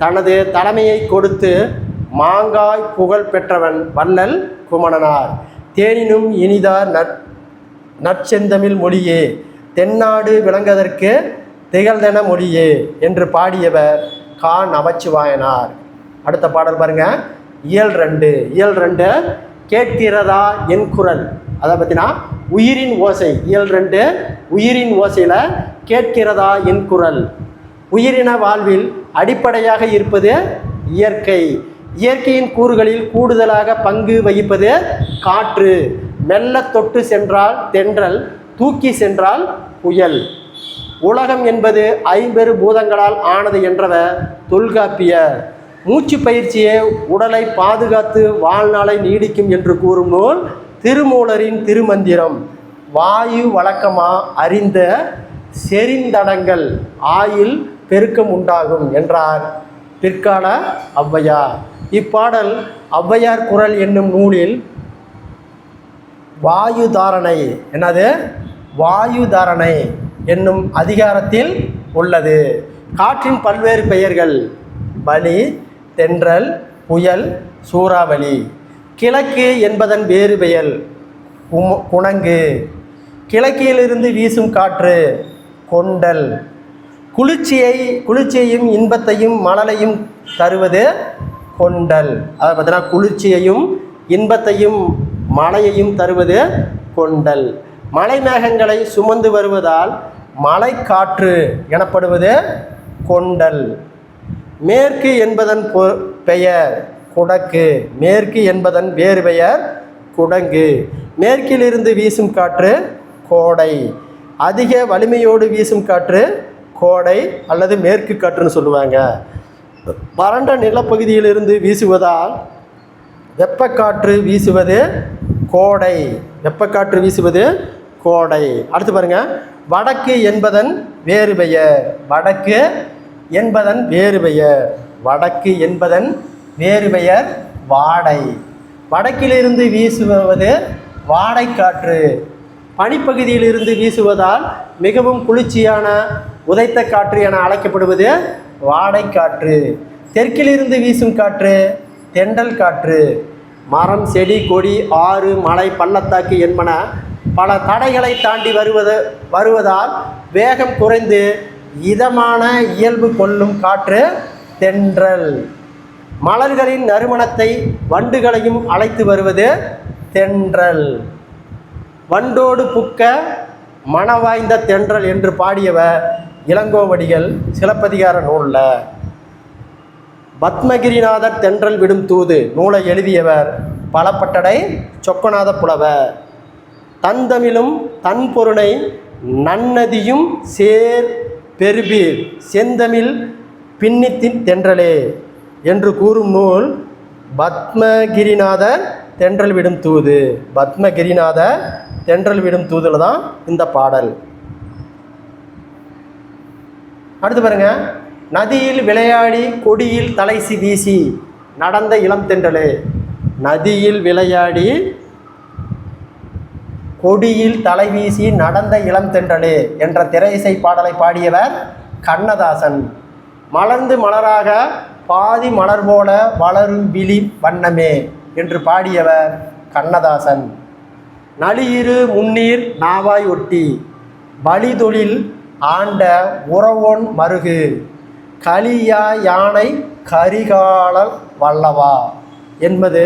தனது தலைமையை கொடுத்து மாங்காய் புகழ் பெற்றவன் வள்ளல் குமணனார். தேனினும் இனிதார் நற்செந்தமிழ் மொழியே தென்னாடு விளங்குவதற்கு திகழ்ந்தன மொழியே என்று பாடியவர் கா. நமச்சிவாயனார். அடுத்த பாடல் பாருங்க. இயல் 2 கேட்கிறதா என் குரல். அதை பற்றினா உயிரின் ஓசை. இயல் 2 உயிரின் ஓசையில் கேட்கிறதா என் குரல். உயிரின வாழ்வில் அடிப்படையாக இருப்பது இயற்கை. இயற்கையின் கூறுகளில் கூடுதலாக பங்கு வகிப்பது காற்று. மெல்ல தொட்டு சென்றால் தென்றல், தூக்கி சென்றால் புயல். உலகம் என்பது 50 பூதங்களால் ஆனது என்றவர் தொல்காப்பியர். மூச்சு பயிற்சியே உடலை பாதுகாத்து வாழ்நாளை நீடிக்கும் என்று கூறும் நூல் திருமூலரின் திருமந்திரம். வாயு வழக்கமா அறிந்த செறிந்தடங்கள் ஆயில் பெருக்கம் உண்டாகும் என்றார் பிற்கால ஔவையார். இப்பாடல் ஔவையார் குரல் என்னும் நூலில் வாயுதாரணை வாயுதாரணை என்னும் அதிகாரத்தில் உள்ளது. காற்றின் பல்வேறு பெயர்கள் பலி, தென்றல், புயல், சூறாவளி. கிழக்கு என்பதன் வேறு பெயர் குணங்கு. கிழக்கிலிருந்து வீசும் காற்று கொண்டல். குளிர்ச்சியையும் இன்பத்தையும் மணலையும் தருவது கொண்டல். அதை பார்த்தீங்கன்னா குளிர்ச்சியையும் இன்பத்தையும் மழையையும் தருவது கொண்டல். மலை மேகங்களை சுமந்து வருவதால் மலை காற்று எனப்படுவது கொண்டல். மேற்கு என்பதன் பெயர் குடக்கு. மேற்கு என்பதன் வேறு பெயர் குடங்கு. மேற்கிலிருந்து வீசும் காற்று கோடை. அதிக வலிமையோடு வீசும் காற்று கோடை அல்லது மேற்கு காற்றுன்னு சொல்லுவாங்க. வறண்ட நிலப்பகுதியிலிருந்து வீசுவதால் வெப்பக்காற்று வீசுவது கோடை. வெப்பக்காற்று வீசுவது கோடை. அடுத்து பாருங்க. வடக்கு என்பதன் வேறு பெயர். வடக்கு என்பதன் வேறு பெயர். வடக்கு என்பதன் வேறு பெயர் வாடை. வடக்கிலிருந்து வீசுவது வாடைக்காற்று. பனிப்பகுதியிலிருந்து வீசுவதால் மிகவும் குளிர்ச்சியான உதைத்த காற்று என அழைக்கப்படுவது வாடைக்காற்று. தெற்கிலிருந்து வீசும் காற்று தென்றல் காற்று. மரம், செடி, கொடி, ஆறு, மலை, பள்ளத்தாக்கு என்பன பல தடைகளை தாண்டி வருவதால் வேகம் குறைந்து இதமான இயல்பு கொள்ளும் காற்று தென்றல். மலர்களின் நறுமணத்தை வண்டுகளையும் அழைத்து வருவது தென்றல். வண்டோடு புக்க மணவாய்ந்த தென்றல் என்று பாடியவர் இளங்கோவடிகள் சிலப்பதிகார நூலில். பத்மகிரிநாதர் தென்றல் விடும் தூது நூலை எழுதியவர் பலப்பட்டடை சொக்கநாத புலவர். தந்தமிழும் தன் பொருளை நன்னதியும் சேர் பெருபீர் செந்தமிழ் பின்னித்தின் தென்றலே என்று கூறும் நூல் பத்மகிரிநாதர் தென்றல் விடும் தூது. பத்மகிரிநாதர் தென்றல் விடும் தூதுல தான் இந்த பாடல். அடுத்து பாருங்க, நதியில் விளையாடி கொடியில் தலைசி வீசி நடந்த இளம் தென்றலே. நதியில் விளையாடி கொடியில் தலை வீசி நடந்த இளம் தென்றலே என்ற திரையிசை பாடலை பாடியவர் கண்ணதாசன். மலர்ந்து மலராக பாதி மலர் போல வளரும் விழி வண்ணமே என்று பாடியவர் கண்ணதாசன். நளியிரு முன்னீர் நாவாய் ஒட்டி பலிதொழில் ஆண்ட உறவோன் மருகு கலியா யானை கரிகாலல் வல்லவா என்பது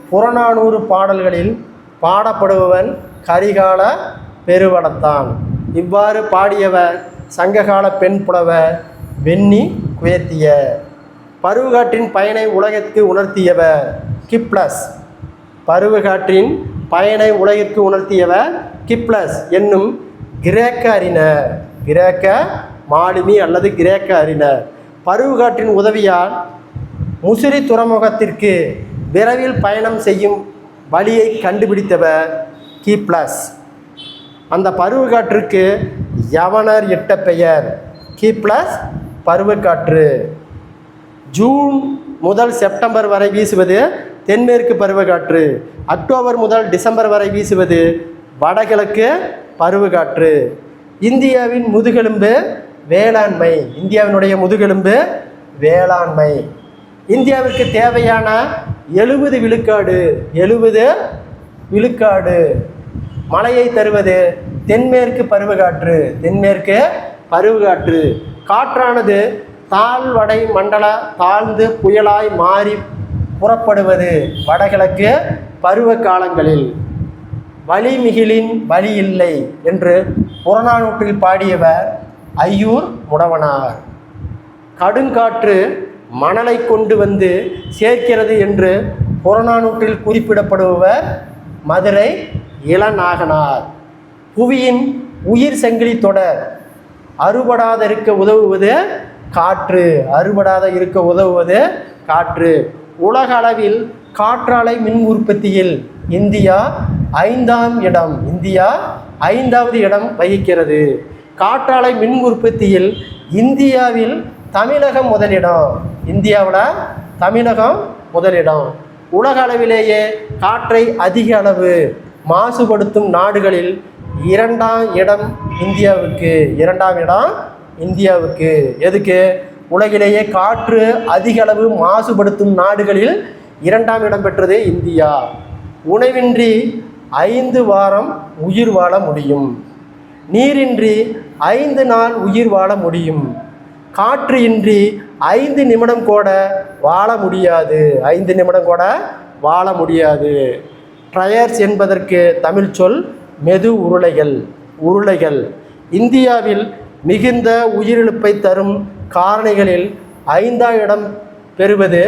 புறநானூறு பாடல்களில் பாடப்படுபவன் கரிகால பெருவளத்தான். இவ்வாறு பாடியவர் சங்ககால பெண் புலவர் வெண்ணி குயத்திய. பருவகாற்றின் பயனை உலகிற்கு உணர்த்தியவர் கிப்ளஸ். பருவகாற்றின் பயனை உலகிற்கு உணர்த்தியவர் கிப்ளஸ் என்னும் கிரேக்க அறிஞர். கிரேக்க மாலுமி அல்லது கிரேக்க அறிஞர். பருவகாற்றின் உதவியால் முசிறி துறைமுகத்திற்கு விரைவில் பயணம் செய்யும் வழியை கண்டுபிடித்தவர் கிப்ளஸ். அந்த பருவக்காற்றுக்கு யவனர் இட்ட பெயர் கிப்ளஸ் பருவக்காற்று. ஜூன் முதல் செப்டம்பர் வரை வீசுவது தென்மேற்கு பருவக்காற்று. அக்டோபர் முதல் டிசம்பர் வரை வீசுவது வடகிழக்கு பருவக்காற்று. இந்தியாவின் முதுகெலும்பு வேளாண்மை. இந்தியாவினுடைய முதுகெலும்பு வேளாண்மை. இந்தியாவிற்கு தேவையான 70 விழுக்காடு மழையை தருவது தென்மேற்கு பருவக்காற்று. தென்மேற்கு பருவக்காற்று. காற்றானது தாழ்வடை மண்டல தாழ்ந்து புயலாய் மாறி புறப்படுவது வடகிழக்கு பருவ காலங்களில். வழிமிகிலின் வழி இல்லை என்று புறநானூற்றில் பாடியவர் ஐயூர் முடவனார். கடுங்காற்று மணலை கொண்டு வந்து சேர்க்கிறது என்று புறநானூற்றில் குறிப்பிடப்படுபவர் மதுரை இளநாகனார். புவியின் உயிர் சங்கிலி தொடர் அறுபடாத இருக்க உதவுவது காற்று. அறுபடாத இருக்க உதவுவது காற்று. உலக அளவில் காற்றாலை மின் உற்பத்தியில் இந்தியா 5ஆம் இடம். இந்தியா 5வது இடம் வகிக்கிறது. காற்றாலை மின் உற்பத்தியில் இந்தியாவில் தமிழகம் முதலிடம். இந்தியாவில் தமிழகம் முதலிடம். உலக அளவிலேயே காற்றை அதிக அளவு மாசுபடுத்தும் நாடுகளில் 2ஆம் இடம் இந்தியாவுக்கு. 2ஆம் இடம் இந்தியாவுக்கு. எதுக்கு? உலகிலேயே காற்று அதிக அளவு மாசுபடுத்தும் நாடுகளில் 2ஆம் இடம் பெற்றது இந்தியா. உணவின்றி 5 வாரம் உயிர் வாழ முடியும். நீரின்றி 5 நாள் உயிர் வாழ முடியும். காற்று இன்றி 5 நிமிடம் கூட வாழ முடியாது. 5 நிமிடம் கூட வாழ முடியாது. ட்ரையர்ஸ் என்பதற்கு தமிழ் சொல் மெது உருளைகள். உருளைகள். இந்தியாவில் மிகுந்த உயிரிழப்பை தரும் காரணிகளில் 5ஆம் இடம் பெறுவது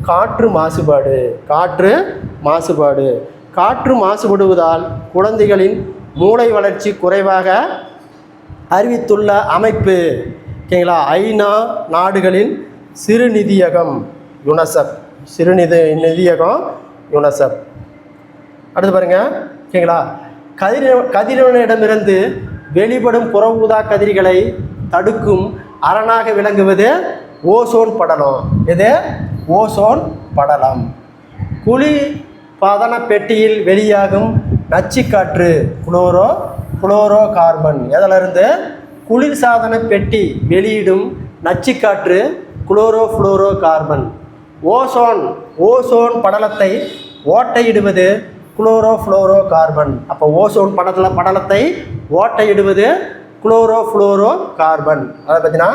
காற்று மாசுபாடு. காற்று மாசுபாடு. காற்று மாசுபடுவதால் குழந்தைகளின் மூளை வளர்ச்சி குறைவாக அறிவித்துள்ள அமைப்பு. ஓகேங்களா? ஐநா நாடுகளின் சிறுநிதியகம் யுனிசெஃப். நிதியகம் யுனிசெஃப். அடுத்து பாருங்கள். ஓகேங்களா? கதிரவனிடமிருந்து வெளிப்படும் புற ஊதா கதிர்களை தடுக்கும் அரணாக விளங்குவது ஓசோன் படலம். இது ஓசோன் படலம். குளிர்பதன பெட்டியில் வெளியாகும் நச்சுக்காற்று குளோரோ கார்பன். எதிலிருந்து? குளிர்சாதன பெட்டி வெளியிடும் நச்சுக்காற்று குளோரோ கார்பன். ஓசோன் படலத்தை ஓட்டையிடுவது குளோரோ கார்பன். அப்போ ஓசோன் படலத்தை ஓட்டையிடுவது குளோரோ கார்பன். அதை பார்த்தீங்கன்னா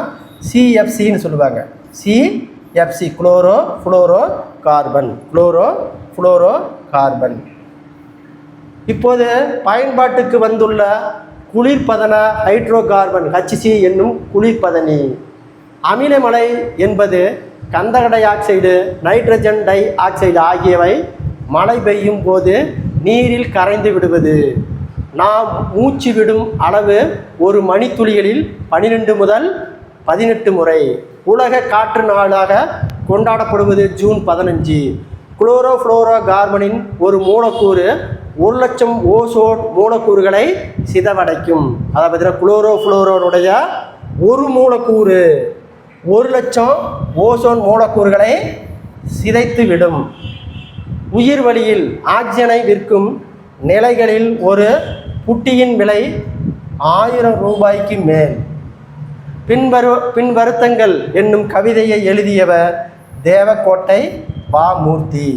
சிஎஃப்சின்னு சொல்லுவாங்க. CFC chlorocarbon. இப்போது பயன்பாட்டுக்கு வந்துள்ள குளிர்பதன ஹைட்ரோ கார்பன் HC என்னும் குளிர்பதனி. அமிலமலை என்பது கந்தக di oxide, nitrogen di oxide ஆகியவை மழை பெய்யும் போது நீரில் கரைந்து விடுவது. நாம் மூச்சு விடும் அளவு ஒரு மணித்துளிகளில் 12 முதல் 18 முறை. உலக காற்று நாளாக கொண்டாடப்படுவது ஜூன் 15. குளோரோ கார்பனின் ஒரு மூலக்கூறு 1,00,000 ஓசோன் மூலக்கூறுகளை சிதவடைக்கும். அதை பார்த்தீங்கன்னா குளோரோனுடைய ஒரு மூலக்கூறு 1,00,000 ஓசோன் மூலக்கூறுகளை சிதைத்து விடும். உயிர் வழியில் ஆக்சிஜனை விற்கும் நிலைகளில் ஒரு புட்டியின் விலை 1000 ரூபாய்க்கு மேல். பின்வருத்தங்கள் என்னும் கவிதையை எழுதியவர் தேவக்கோட்டை வாமூர்த்தி.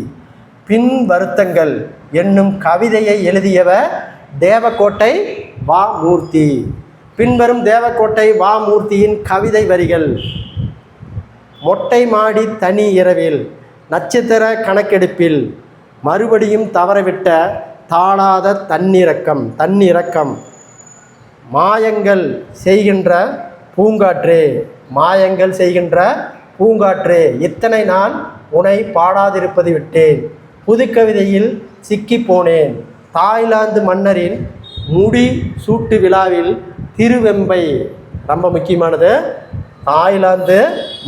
பின்வருத்தங்கள் என்னும் கவிதையை எழுதியவர் தேவக்கோட்டை வாமூர்த்தி. பின்வரும் தேவக்கோட்டை வாமூர்த்தியின் கவிதை வரிகள். மொட்டை மாடி தனி இரவில், நட்சத்திர கணக்கெடுப்பில், மறுபடியும் தவறவிட்ட தாளாத தன்னிறக்கம், மாயங்கள் செய்கின்ற பூங்காற்றே, இத்தனை நாள் உனை பாடாதிருப்பது விட்டேன், புதுக்கவிதையில் சிக்கி போனேன், தாய்லாந்து மன்னரின் முடி சூட்டு விழாவில் திருவெம்பை. ரொம்ப முக்கியமானது. தாய்லாந்து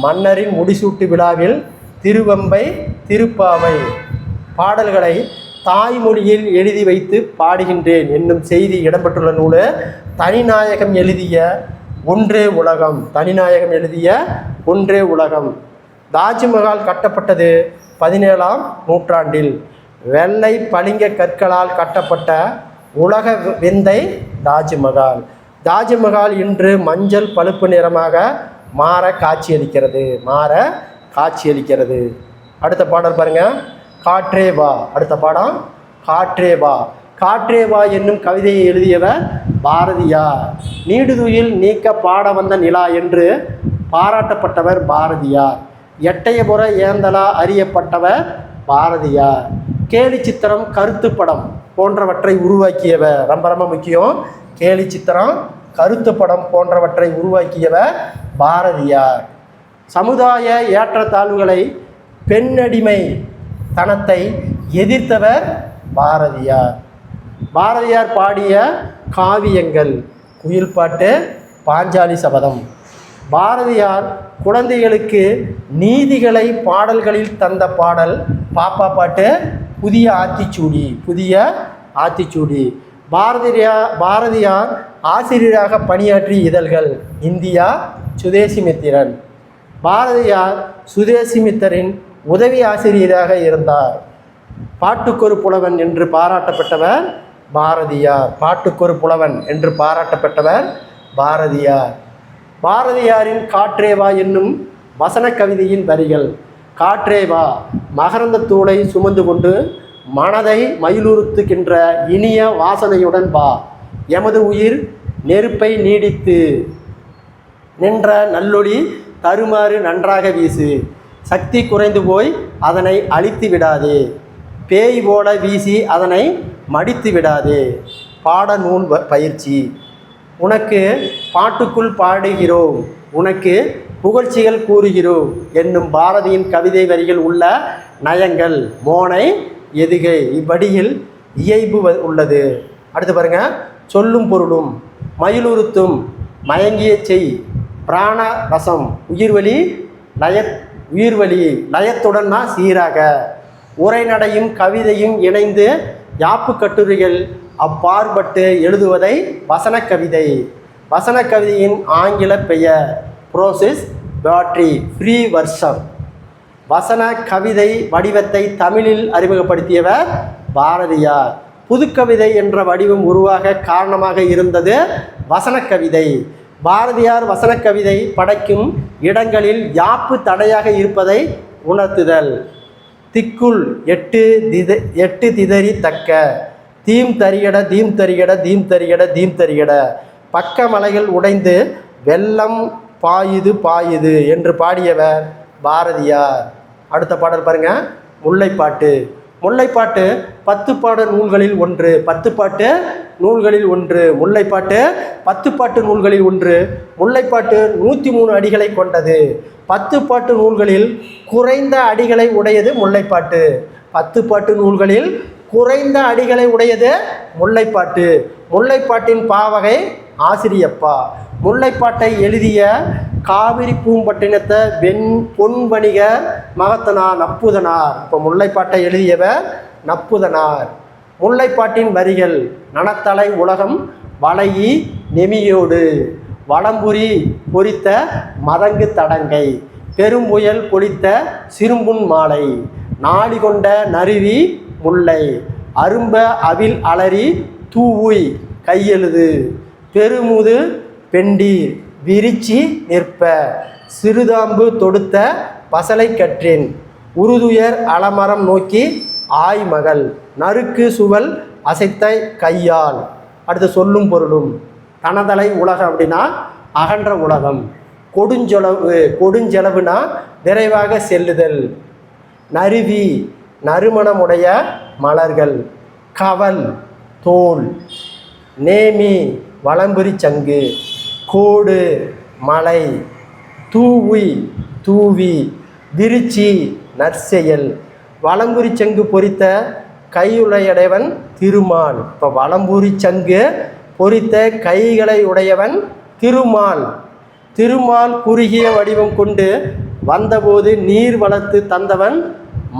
மன்னரின் முடிசூட்டு விழாவில் திருவெம்பை, திருப்பாவை பாடல்களை தாய்மொழியில் எழுதி வைத்து பாடுகின்றேன் என்னும் செய்தி இடம்பெற்றுள்ள நூல் தனிநாயகம் எழுதிய ஒன்றே உலகம். தாஜ்மஹால் கட்டப்பட்டது 17ஆம் நூற்றாண்டில். வெள்ளை பளிங்க கற்களால் கட்டப்பட்ட உலக விந்தை தாஜ்மஹால் இன்று மஞ்சள் பழுப்பு நிறமாக மாற காட்சியளிக்கிறது. அடுத்த பாடல் பாருங்க. காற்றே வா. அடுத்த பாடம் காற்றே வா என்னும் கவிதையை எழுதியவர் பாரதியார். நீடுதுயில் நீக்க பாட வந்த நிலா என்று பாராட்டப்பட்டவர் பாரதியார். எட்டயபுர ஏந்தலா அறியப்பட்டவர் பாரதியார். கேலி சித்திரம், கருத்து படம் போன்றவற்றை உருவாக்கியவர். ரொம்ப முக்கியம். கேலி சித்திரம், கருத்து படம் போன்றவற்றை உருவாக்கியவர் பாரதியார். சமுதாய ஏற்றத்தாழ்வுகளை, பெண்ணடிமை தனத்தை எதிர்த்தவர் பாரதியார் பாடிய காவியங்கள்: குயில் பாட்டு, பாஞ்சாலி சபதம். பாரதியார் குழந்தைகளுக்கு நீதிகளை பாடல்களில் தந்த பாடல் பாப்பா பாட்டு, புதிய ஆத்திச்சூடி. பாரதியார் ஆசிரியராக பணியாற்றிய இதழ்கள்: இந்தியா, சுதேசிமித்திரன். பாரதியார் சுதேசிமித்தரின் உதவி ஆசிரியராக இருந்தார். பாட்டுக்கொரு புலவன் என்று பாராட்டப்பட்டவர் பாரதியார். பாரதியாரின் காற்றேவா என்னும் வசன கவிதையின் வரிகள். காற்றேவா, மகரந்த தூளை சுமந்து கொண்டு மனதை மயிலுறுத்துகின்ற இனிய வாசனையுடன் வா. எமது உயிர் நெருப்பை நீடித்து நின்ற நல்லொளி தருமாறு நன்றாக வீசு. சக்தி குறைந்து போய் அதனை அழித்து விடாதே. பேய் போல வீசி அதனை மடித்து விடாதே. பாட நூல் பயிற்சி. உனக்கு பாட்டுக்குள் பாடுகிறோம், உனக்கு புகழ்ச்சிகள் கூறுகிறோம் என்னும் பாரதியின் கவிதை வரிகள் உள்ள நயங்கள், மோனை, எதுகை இவ்வடியில் இயைபு உள்ளது. அடுத்து பாருங்க. சொல்லும் பொருளும். மயிலுறுத்தும், மயங்கிய செய், பிராண ரசம், உயிர்வழி லயத்துடன் சீராக. உரைநடையும் கவிதையும் இணைந்து யாப்பு கட்டுரைகள் அப்பாற்பட்டு எழுதுவதை வசன கவிதையின் ஆங்கில பெயர் ப்ரோசஸ் பேட்டரி ஃப்ரீ வர்ஷம். வசன கவிதை வடிவத்தை தமிழில் அறிமுகப்படுத்தியவர் பாரதியார். புதுக்கவிதை என்ற வடிவம் உருவாக காரணமாக இருந்தது வசன கவிதை. பாரதியார் வசன கவிதை படைக்கும் இடங்களில் யாப்பு தடையாக இருப்பதை உணர்த்துதல். திக்குள் எட்டு திதறி தக்க தீம் தரியட தீம் தரியட தீம் தரியட தீம் தரியட பக்க மலைகள் உடைந்து வெள்ளம் பாயுது என்று பாடியவர் பாரதியார். அடுத்த பாடல் பாருங்க, முல்லைப்பாட்டு. முல்லைப்பாட்டு 10 பாடல் நூல்களில் ஒன்று. 10 பாட்டு நூல்களில் ஒன்று. முல்லைப்பாட்டு 10 பாட்டு நூல்களில் ஒன்று. முல்லைப்பாட்டு 103 அடிகளை கொண்டது. 10 பாட்டு நூல்களில் குறைந்த அடிகளை உடையது முல்லைப்பாட்டு. 10 பாட்டு நூல்களில் குறைந்த அடிகளை உடையது முல்லைப்பாட்டு. முல்லைப்பாட்டின் பாவகை ஆசிரியப்பா. முல்லைப்பாட்டை எழுதிய காவிரி பூம்பட்டினத்தை பொன் வணிகர் மகத்தனார் நப்புதனார். இப்போ முல்லைப்பாட்டை எழுதியவர் நப்புதனார். முல்லைப்பாட்டின் வரிகள்: நனத்தலை உலகம் வளையி நெமியோடு வளம்புரி பொறித்த மதங்கு தடங்கை பெரும்புயல் பொழித்த சிறும்புன் மாலை நாடி கொண்ட நறுவி முல்லை அரும்ப அவில் அலறி தூவுய் கையெழுது பெருமுது பெண்டீர் விரிச்சி நிற்ப சிறுதாம்பு தொடுத்த பசலை கற்றேன் உருதுயர் அலமரம் நோக்கி ஆய்மகள் நறுக்கு சுவல் அசைத்த கையால். அடுத்து சொல்லும் பொருளும். தனதலை உலகம் அப்படின்னா அகன்ற உலகம். கொடுஞ்செலவுனா விரைவாக செல்லுதல். நறுவி நறுமணமுடைய மலர்கள். கவல் தோல். நேமி வலம்புரி சங்கு. கோடு மலை. தூவி விருச்சி நற்செயல். வலம்புரி சங்கு பொறித்த கையுடையவன் திருமால். இப்போ வலம்புரி சங்கு பொறித்த கைகளை உடையவன் திருமால். திருமால் குறுகிய வடிவம் கொண்டு வந்தபோது நீர் வளர்த்து தந்தவன்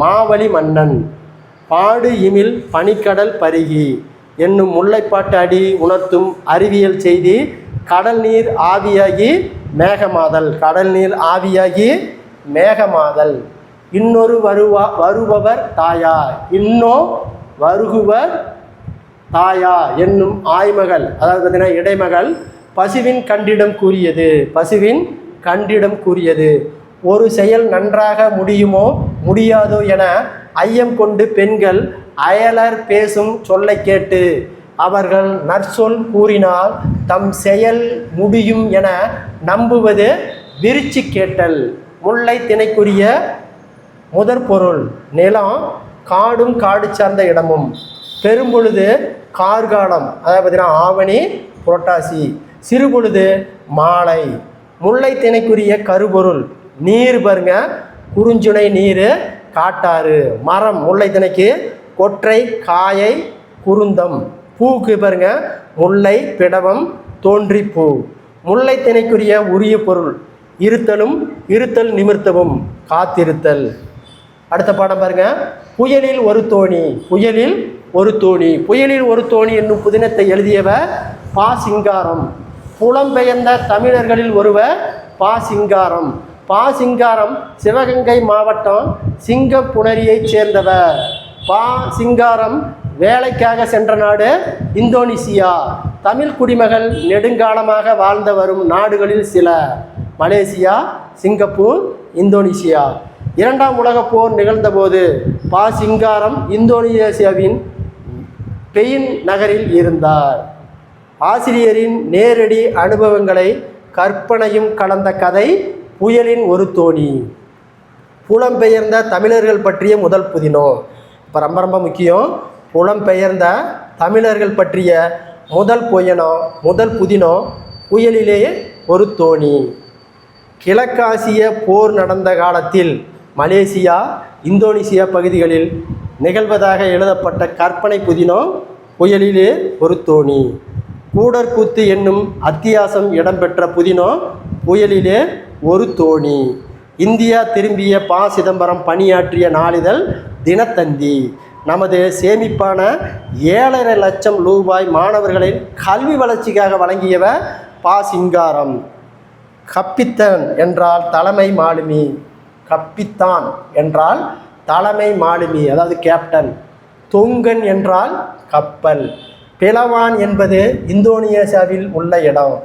மாவலி மன்னன். பாடு இமில் பனிக்கடல் பருகி என்னும் முல்லைப்பாட்டு அடி உணர்த்தும் அறிவியல் செய்தி. கடல் நீர் ஆவியாகி மேகமாதல். கடல் நீர் ஆவியாகி மேகமாதல். இன்னொரு வருபவர் தாயா. இன்னோ வருகுவர் தாயா என்னும் ஆய்மகள், அதாவது பார்த்தீங்கன்னா இடைமகள், பசுவின் கண்டிடம் கூறியது. பசுவின் கண்டிடம் கூறியது. ஒரு செயல் நன்றாக முடியுமோ முடியாதோ என ஐயம் கொண்டு பெண்கள் அயலர் பேசும் சொல்லை கேட்டு அவர்கள் நற்சொல் கூறினால் தம் செயல் முடியும் என நம்புவது விருச்சி கேட்டல். முல்லை திணைக்குரிய முதற் பொருள் நிலம், காடும் காடு சார்ந்த இடமும். பெரும்பொழுது கார்காலம், அதாவது பார்த்தீங்கன்னா ஆவணி புரட்டாசி. சிறுபொழுது மாலை. முல்லை திணைக்குரிய கருப்பொருள் நீர் பாருங்க, குறுஞ்சுனை நீர், காட்டாறு. மரம் முல்லை திணைக்கு கொற்றை, காயை, குருந்தம். பூக்கு பாருங்க முல்லை, பிடவம், தோன்றி பூ. முல்லை திணைக்குரிய உரிய பொருள் இருத்தல் நிமிர்த்தவும், காத்திருத்தல். அடுத்த பாடம் பாருங்க, புயலில் ஒரு தோணி. புயலில் ஒரு தோணி. புயலில் ஒரு தோணி என்னும் புதினத்தை எழுதியவர் பா. சிங்காரம். புலம்பெயர்ந்த தமிழர்களில் ஒருவர் பா. சிங்காரம். பா. சிங்காரம் சிவகங்கை மாவட்டம் சிங்கப்புணரியைச் சேர்ந்தவர். பா. சிங்காரம் வேலைக்காக சென்ற நாடு இந்தோனேசியா. தமிழ் குடிமகள் நெடுங்காலமாக வாழ்ந்து வரும் நாடுகளில் சில: மலேசியா, சிங்கப்பூர், இந்தோனேசியா. 2ஆம் உலகப் போர் நிகழ்ந்தபோது பா. சிங்காரம் இந்தோனேசியாவின் பெயின் நகரில் இருந்தார். ஆசிரியரின் நேரடி அனுபவங்களை கற்பனையும் கலந்த கதை புயலின் ஒரு தோணி. புலம்பெயர்ந்த தமிழர்கள் பற்றிய முதல் புதினம். இப்போ ரொம்ப முக்கியம். புலம்பெயர்ந்த தமிழர்கள் பற்றிய முதல் புதினம் புயலிலே ஒரு தோணி. கிழக்காசிய போர் நடந்த காலத்தில் மலேசியா, இந்தோனேசியா பகுதிகளில் நிகழ்வதாக எழுதப்பட்ட கற்பனை புதினம் புயலிலே ஒரு தோணி. கூடற்கூத்து என்னும் அத்தியாசம் இடம்பெற்ற புதினம் புயலிலே ஒரு தோணி. இந்தியா திரும்பிய பா. சிதம்பரம் பணியாற்றிய நாளிதழ் தினத்தந்தி. நமது சேமிப்பான 7.5 லட்சம் ரூபாய் மாணவர்களின் கல்வி வளர்ச்சிக்காக வழங்கியவர் பா. சிங்காரம். கப்பித்தன் என்றால் தலைமை மாலுமி. கப்பித்தான் என்றால் தலைமை மாலுமி, அதாவது கேப்டன். தொங்கன் என்றால் கப்பல். பிளவான் என்பது இந்தோனேசியாவில் உள்ள இடம்.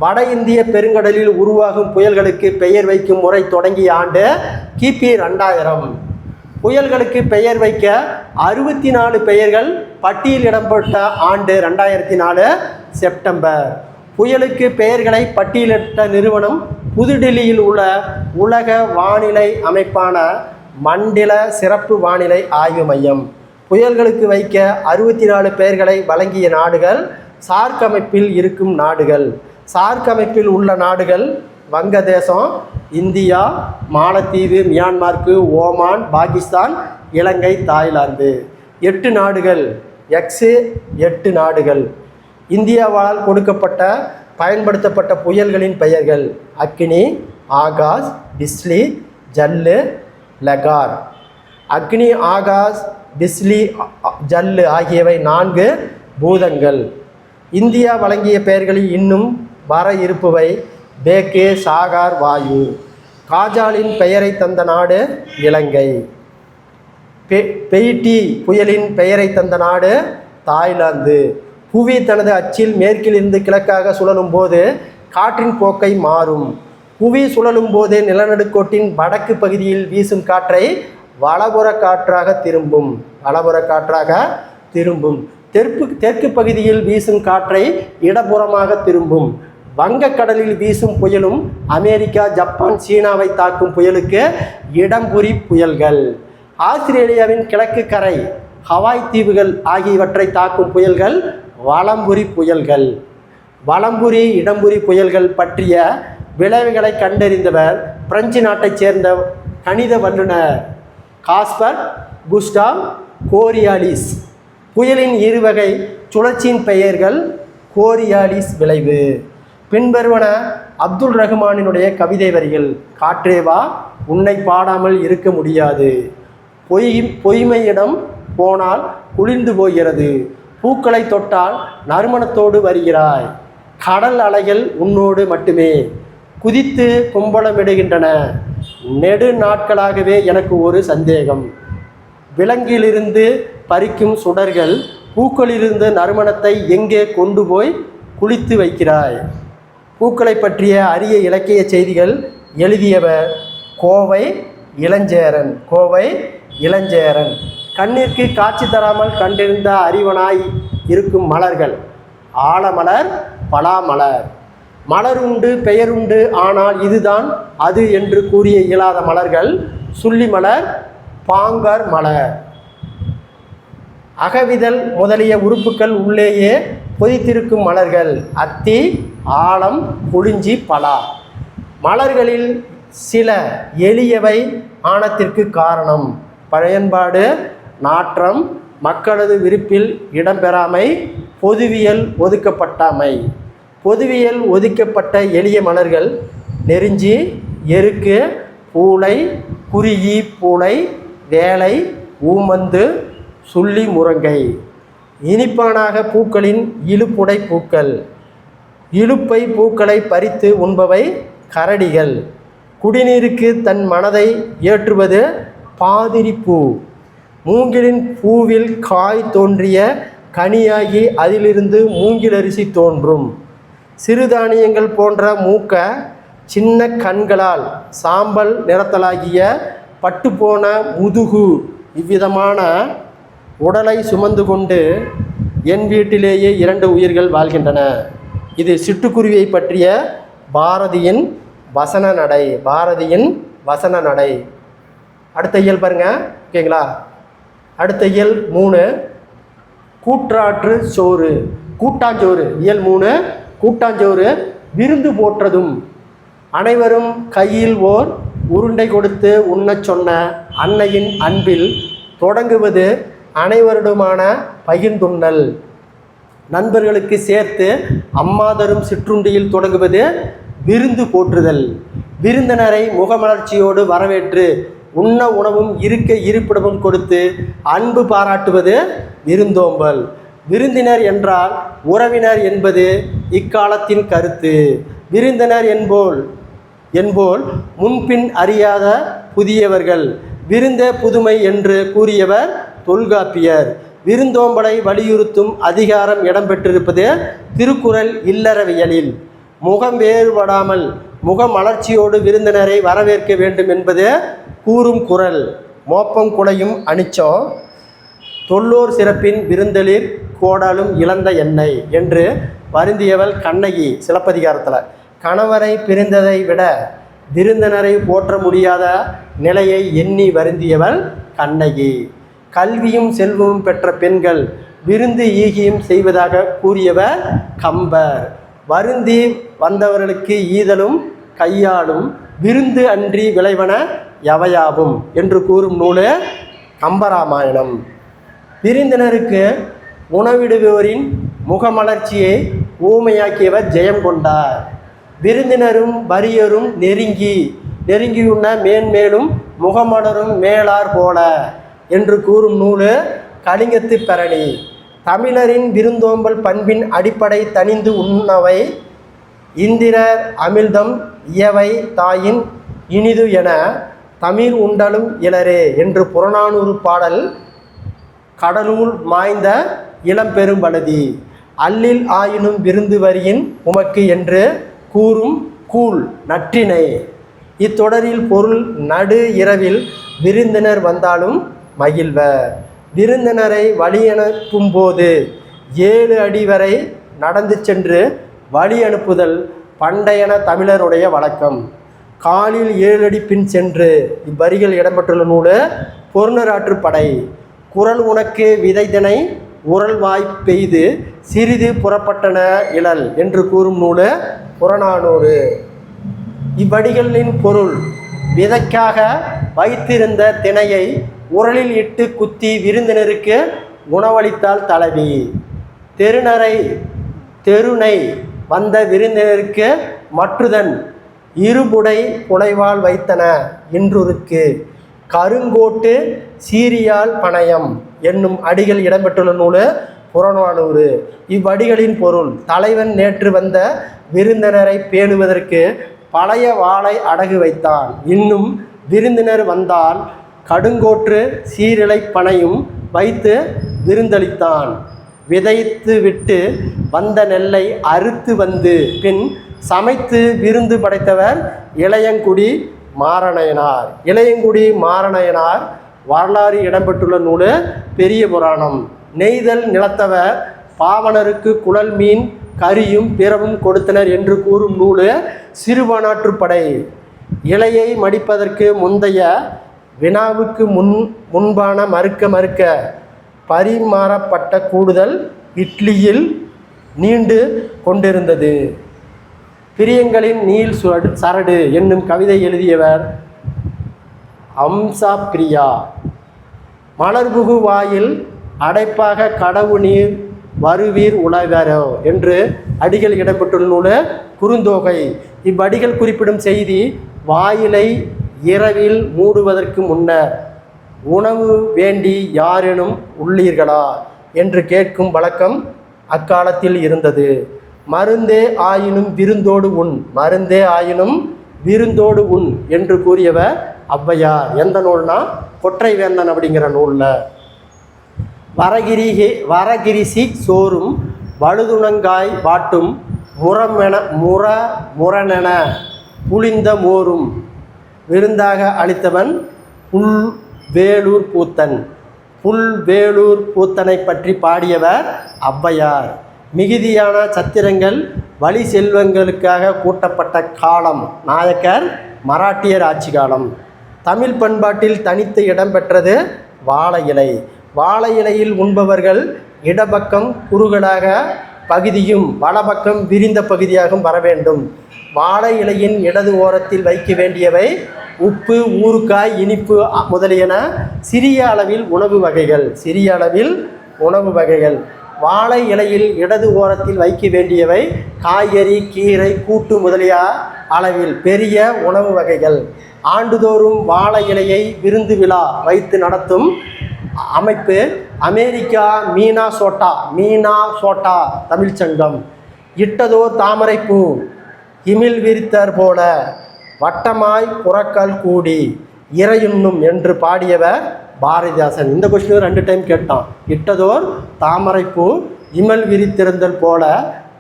வட இந்திய பெருங்கடலில் உருவாகும் புயல்களுக்கு பெயர் வைக்கும் முறை தொடங்கிய ஆண்டு கிபி 2000. புயல்களுக்கு பெயர் வைக்க 64 பெயர்கள் பட்டியலிடப்பட்ட ஆண்டு 2004 செப்டம்பர். புயலுக்கு பெயர்களை பட்டியலிட்ட நிறுவனம் புதுடில்லியில் உள்ள உலக வானிலை அமைப்பான மண்டல சிறப்பு வானிலை ஆய்வு மையம். புயல்களுக்கு வைக்க 64 பெயர்களை வழங்கிய நாடுகள் சார்க் அமைப்பில் இருக்கும் நாடுகள். சார்க் அமைப்பில் உள்ள நாடுகள் வங்கதேசம், இந்தியா, மாலத்தீவு, மியான்மார்க்கு, ஓமான், பாகிஸ்தான், இலங்கை, தாய்லாந்து. 8 நாடுகள். 8 நாடுகள். இந்தியாவால் கொடுக்கப்பட்ட பயன்படுத்தப்பட்ட புயல்களின் பெயர்கள்: அக்னி, ஆகாஷ், பிஸ்லி, ஜல்லு, லகார். அக்னி, ஆகாஷ், பிஸ்லி, ஜல்லு ஆகியவை 4 பூதங்கள். இந்தியா வழங்கிய பெயர்களில் இன்னும் வர இருப்பவை பேக்கே, சாகார், வாயு. காஜாலின் பெயரை தந்த நாடு இலங்கை. பெய்டி புயலின் பெயரை தந்த நாடு தாய்லாந்து. புவி தனது அச்சில் மேற்கிலிருந்து கிழக்காக சுழலும் போது காற்றின் போக்கை மாறும். புவி சுழலும் போது நிலநடுக்கோட்டின் வடக்கு பகுதியில் வீசும் காற்றை வலப்புற காற்றாக திரும்பும். தெற்கு பகுதியில் வீசும் காற்றை இடப்புறமாக திரும்பும். வங்கக்கடலில் வீசும் புயலும் அமெரிக்கா, ஜப்பான், சீனாவை தாக்கும் புயலுக்கு இடம்புரி புயல்கள். ஆஸ்திரேலியாவின் கிழக்கு கரை, ஹவாய் தீவுகள் ஆகியவற்றை தாக்கும் புயல்கள் வலம்புரி புயல்கள். வலம்புரி, இடம்புரி புயல்கள் பற்றிய விளைவுகளை கண்டறிந்தவர் பிரெஞ்சு நாட்டைச் சேர்ந்த கணித வல்லுநர் காஸ்பர் குஸ்டாவ் கோரியாலிஸ். புயலின் இருவகை சுழற்சியின் பெயர்கள்: கோரியாலிஸ் விளைவு. பின்வருவன அப்துல் ரஹ்மானினுடைய கவிதை வரிகள்: காற்றேவா, உன்னை பாடாமல் இருக்க முடியாது. பொய்மையிடம் போனால் குளிர்ந்து போகிறது. பூக்களை தொட்டால் நறுமணத்தோடு வருகிறாய். கடல் அலைகள் உன்னோடு மட்டுமே குதித்து கும்பலமிடுகின்றன. நெடு நாட்களாகவே எனக்கு ஒரு சந்தேகம். விலங்கிலிருந்து பறிக்கும் சுடர்கள் பூக்களிலிருந்து நறுமணத்தை எங்கே கொண்டு போய் குளித்து வைக்கிறாய். பூக்களை பற்றிய அரிய இலக்கிய செய்திகள் எழுதியவர் கோவை இளஞ்சேரன். கண்ணிற்கு காட்சி தராமல் கண்டிருந்த அறிவனாய் இருக்கும் மலர்கள்: ஆலமலர், பலாமலர். மலருண்டு, பெயருண்டு, ஆனால் இதுதான் அது என்று கூறிய இயலாத மலர்கள்: சுள்ளிமலர், பாங்கர் மலர். அகவிதழ் முதலிய உறுப்புகள் உள்ளேயே பொதித்திருக்கும் மலர்கள்: அத்தி, ஆலம், புளிஞ்சி, பலா. மலர்களில் சில எளியவை ஆணத்திற்கு காரணம்: பயன்பாடு, நாற்றம், மக்களது விருப்பில் இடம்பெறாமை, பொதுவியல் ஒதுக்கப்பட்டமை. பொதுவியல் ஒதுக்கப்பட்ட எளிய மலர்கள்: நெருஞ்சி, எருக்கு, பூளை, குருகி பூளை, வேலை, ஊமந்து, சுள்ளி, முருங்கை. இனிப்பானாக பூக்களின் இழுப்புடை பூக்கள். இழுப்பை பூக்களை பறித்து உண்பவை கரடிகள். குடிநீருக்கு தன் மனதை ஏற்றுவது பாதிரிப்பூ. மூங்கிலின் பூவில் காய் தோன்றிய கனியாகி அதிலிருந்து மூங்கிலரிசி தோன்றும். சிறுதானியங்கள் போன்ற மூக்க சின்ன கண்களால் சாம்பல் நிறத்தலாகிய பட்டுப்போன முதுகு இவ்விதமான உடலை சுமந்து கொண்டு என் வீட்டிலேயே 2 உயிர்கள் வாழ்கின்றன. இது சிட்டுக்குருவியை பற்றிய பாரதியின் வசன நடை. அடுத்த இயல் பாருங்க, ஓகேங்களா? அடுத்த இயல் 3, கூட்டாற்று சோறு, கூட்டாஞ்சோறு. இயல் 3, கூட்டாஞ்சோறு. விருந்து போற்றதும். அனைவரும் கையில் ஓர் உருண்டை கொடுத்து உண்ணச் சொன்ன அன்னையின் அன்பில் தொடங்குவது அனைவருடுமான பகிர்ந்துண்ணல். நண்பர்களுக்கு சேர்த்து அம்மா தரும் சிற்றுண்டியில் தொடங்குவது விருந்து போற்றுதல். விருந்தினரை முகமலர்ச்சியோடு வரவேற்று உண்ண உணவும் இருக்க இருப்பிடமும் கொடுத்து அன்பு பாராட்டுவது விருந்தோம்பல். விருந்தினர் என்றால் உறவினர் என்பது இக்காலத்தின் கருத்து. விருந்தினர் என்போல் முன்பின் அறியாத புதியவர்கள். விருந்தே புதுமை என்று கூறியவர் தொல்காப்பியர். விருந்தோம்பலை வலியுறுத்தும் அதிகாரம் இடம்பெற்றிருப்பது திருக்குறள் இல்லறவியலில். முகம் வேறுபடாமல் முகமலர்ச்சியோடு விருந்தினரை வரவேற்க வேண்டும் என்பது கூறும் குறள். மோப்பம் குலையும் அனிச்சம் தொல்லோர் சிறப்பின் விருந்தளிர் கோடாலும் இழந்த எண்ணெய் என்று வருந்தியவள் கண்ணகி சிலப்பதிகாரத்தில். கணவரை பிரிந்ததை விட விருந்தினரை போற்ற முடியாத நிலையை எண்ணி வருந்தியவள் கண்ணகி. கல்வியும் செல்வமும் பெற்ற பெண்கள் விருந்து ஈகியும் செய்வதாக கூறியவர் கம்பர். வருந்தி வந்தவர்களுக்கு ஈதலும் கையாலும் விருந்து அன்றி விளைவன எவையாவும் என்று கூறும் நூல் கம்பராமாயணம். விருந்தினருக்கு உணவிடுபவரின் முகமலர்ச்சியை ஊமையாக்கியவர் ஜெயம் கொண்டார். விருந்தினரும் வறியரும் நெருங்கியுண்ண மேன்மேலும் முகமலரும் மேலார் போல என்று கூறும் நூல் கலிங்கத்து பரணி. தமிழரின் விருந்தோம்பல் பண்பின் அடிப்படை தனிந்து உண்ணவை இந்திரர் அமிழ்தம் இயவை தாயின் இனிது என தமிழ் உண்டலும் இளரே என்று புறநானூறு பாடல் கடலூர் மாய்ந்த இளம்பெரும் வலதி. அல்லில் ஆயினும் விருந்து வரியின் உமக்கு என்று கூறும் கூழ் நற்றினை. இத்தொடரில் பொருள் நடு இரவில் விருந்தினர் வந்தாலும் மகிழ்வர். விருந்தினரை வழி அனுப்பும் போது 7 அடி வரை நடந்து சென்று வழி அனுப்புதல் பண்டையன தமிழருடைய வழக்கம். காலில் 7 அடி பின் சென்று இவ்வரிகள் இடம்பெற்றுள்ள நூல் பொருணராற்றுப்படை. குறள் உனக்கு விதைதனை உரல் வாய் பெய்து சிறிது புறப்பட்டன இழல் என்று கூறும் நூல் புறநானூறு. இவ்வடிகளின் பொருள் விதைக்காக வைத்திருந்த திணையை உரலில் இட்டு குத்தி விருந்தினருக்கு உணவளித்தால் தலைவி. தெருணை வந்த விருந்தினருக்கு மற்றுதன் இருபுடை புனைவால் வைத்தன இன்றுருக்கு. கருங்கோட்டு சீரியால் பணயம் என்னும் அடிகள் இடம்பெற்றுள்ள நூல் புறநானூறு. இவ்வடிகளின் பொருள் தலைவன் நேற்று வந்த விருந்தினரை பேணுவதற்கு பழைய வாளை அடகு வைத்தான். இன்னும் விருந்தினர் வந்தால் கடுங்கோற்று சீரிலை பனையும் வைத்து விருந்தளித்தான். விதைத்து விட்டு வந்த நெல்லை அறுத்து வந்து பின் சமைத்து விருந்து படைத்தவர் இளையங்குடி மாறனையனார். இளையங்குடி மாறனையனார் வரலாறு இடம்பெற்றுள்ள நூல் பெரிய புராணம். நெய்தல் நிலத்தவர் பாவனருக்கு குழல் மீன் கரியும் பிறவும் கொடுத்தனர் என்று கூறும் நூல் சிறுபானாற்றுப்படை. இலையை மடிப்பதற்கு முந்தைய வினாவுக்கு முன்பான மறுக்க பரிமாறப்பட்ட கூடுதல் இட்லியில் நீண்டு கொண்டிருந்தது. பிரியங்களின் நீள் சரடு என்னும் கவிதை எழுதியவர் அம்சா பிரியா. மலர்புகு வாயில் அடைப்பாக கடவு நீர் வருவீர் உலகரோ என்று அடிகள் இடம்பெற்றுள்ள நூல் குறுந்தொகை. இவ்வடிகள் குறிப்பிடும் செய்தி வாயிலை இரவில் மூடுவதற்கு முன்னர் உணவு வேண்டி யாரேனும் உள்ளீர்களா என்று கேட்கும் வழக்கம் அக்காலத்தில் இருந்தது. மருந்தே ஆயினும் விருந்தோடு உண், மருந்தே ஆயினும் விருந்தோடு உண் என்று கூறியவர் ஔவையார். எந்த நூல்னா கொற்றை வேந்தன் அப்படிங்கிற நூலில். வரகிரிசி சோறும் வழுதுணங்காய் வாட்டும் முரணென புளிந்த மோரும் விருந்தாக அளித்தவன் புல்வேலூர் பூத்தன். புல்வேலூர் பூத்தனை பற்றி பாடியவர் ஔவையார். மிகுதியான சத்திரங்கள் வழி செல்வங்களுக்காக கூட்டப்பட்ட காலம் நாயக்கர் மராட்டியர் ஆட்சி காலம். தமிழ் பண்பாட்டில் தனித்து இடம்பெற்றது வாழை இலை. வாழை இலையில் உண்பவர்கள் இடப்பக்கம் குறுகலாக பகுதியும் வலப்பக்கம் விரிந்த பகுதியாகவும் வர வேண்டும். வாழை இலையின் இடது ஓரத்தில் வைக்க வேண்டியவை உப்பு, ஊறுகாய், இனிப்பு முதலியன சிறிய அளவில் உணவு வகைகள். வாழை இலையில் இடது ஓரத்தில் வைக்க வேண்டியவை காய்கறி, கீரை, கூட்டு முதலிய அளவில் பெரிய உணவு வகைகள். ஆண்டுதோறும் வாழை இலையை விருந்து விழா வைத்து நடத்தும் அமைப்பு அமெரிக்கா மீனாசோட்டா தமிழ்ச்சங்கம். இட்டதோர் தாமரைப்பூ இமிழ் விரித்தார் போல வட்டமாய் புறக்கால் கூடி இறையுண்ணும் என்று பாடியவர் பாரதிதாசன். இந்த கொஸ்டின் 2 டைம் கேட்டான். இட்டதோர் தாமரைப்பூ இமல் விரித்திருந்தல் போல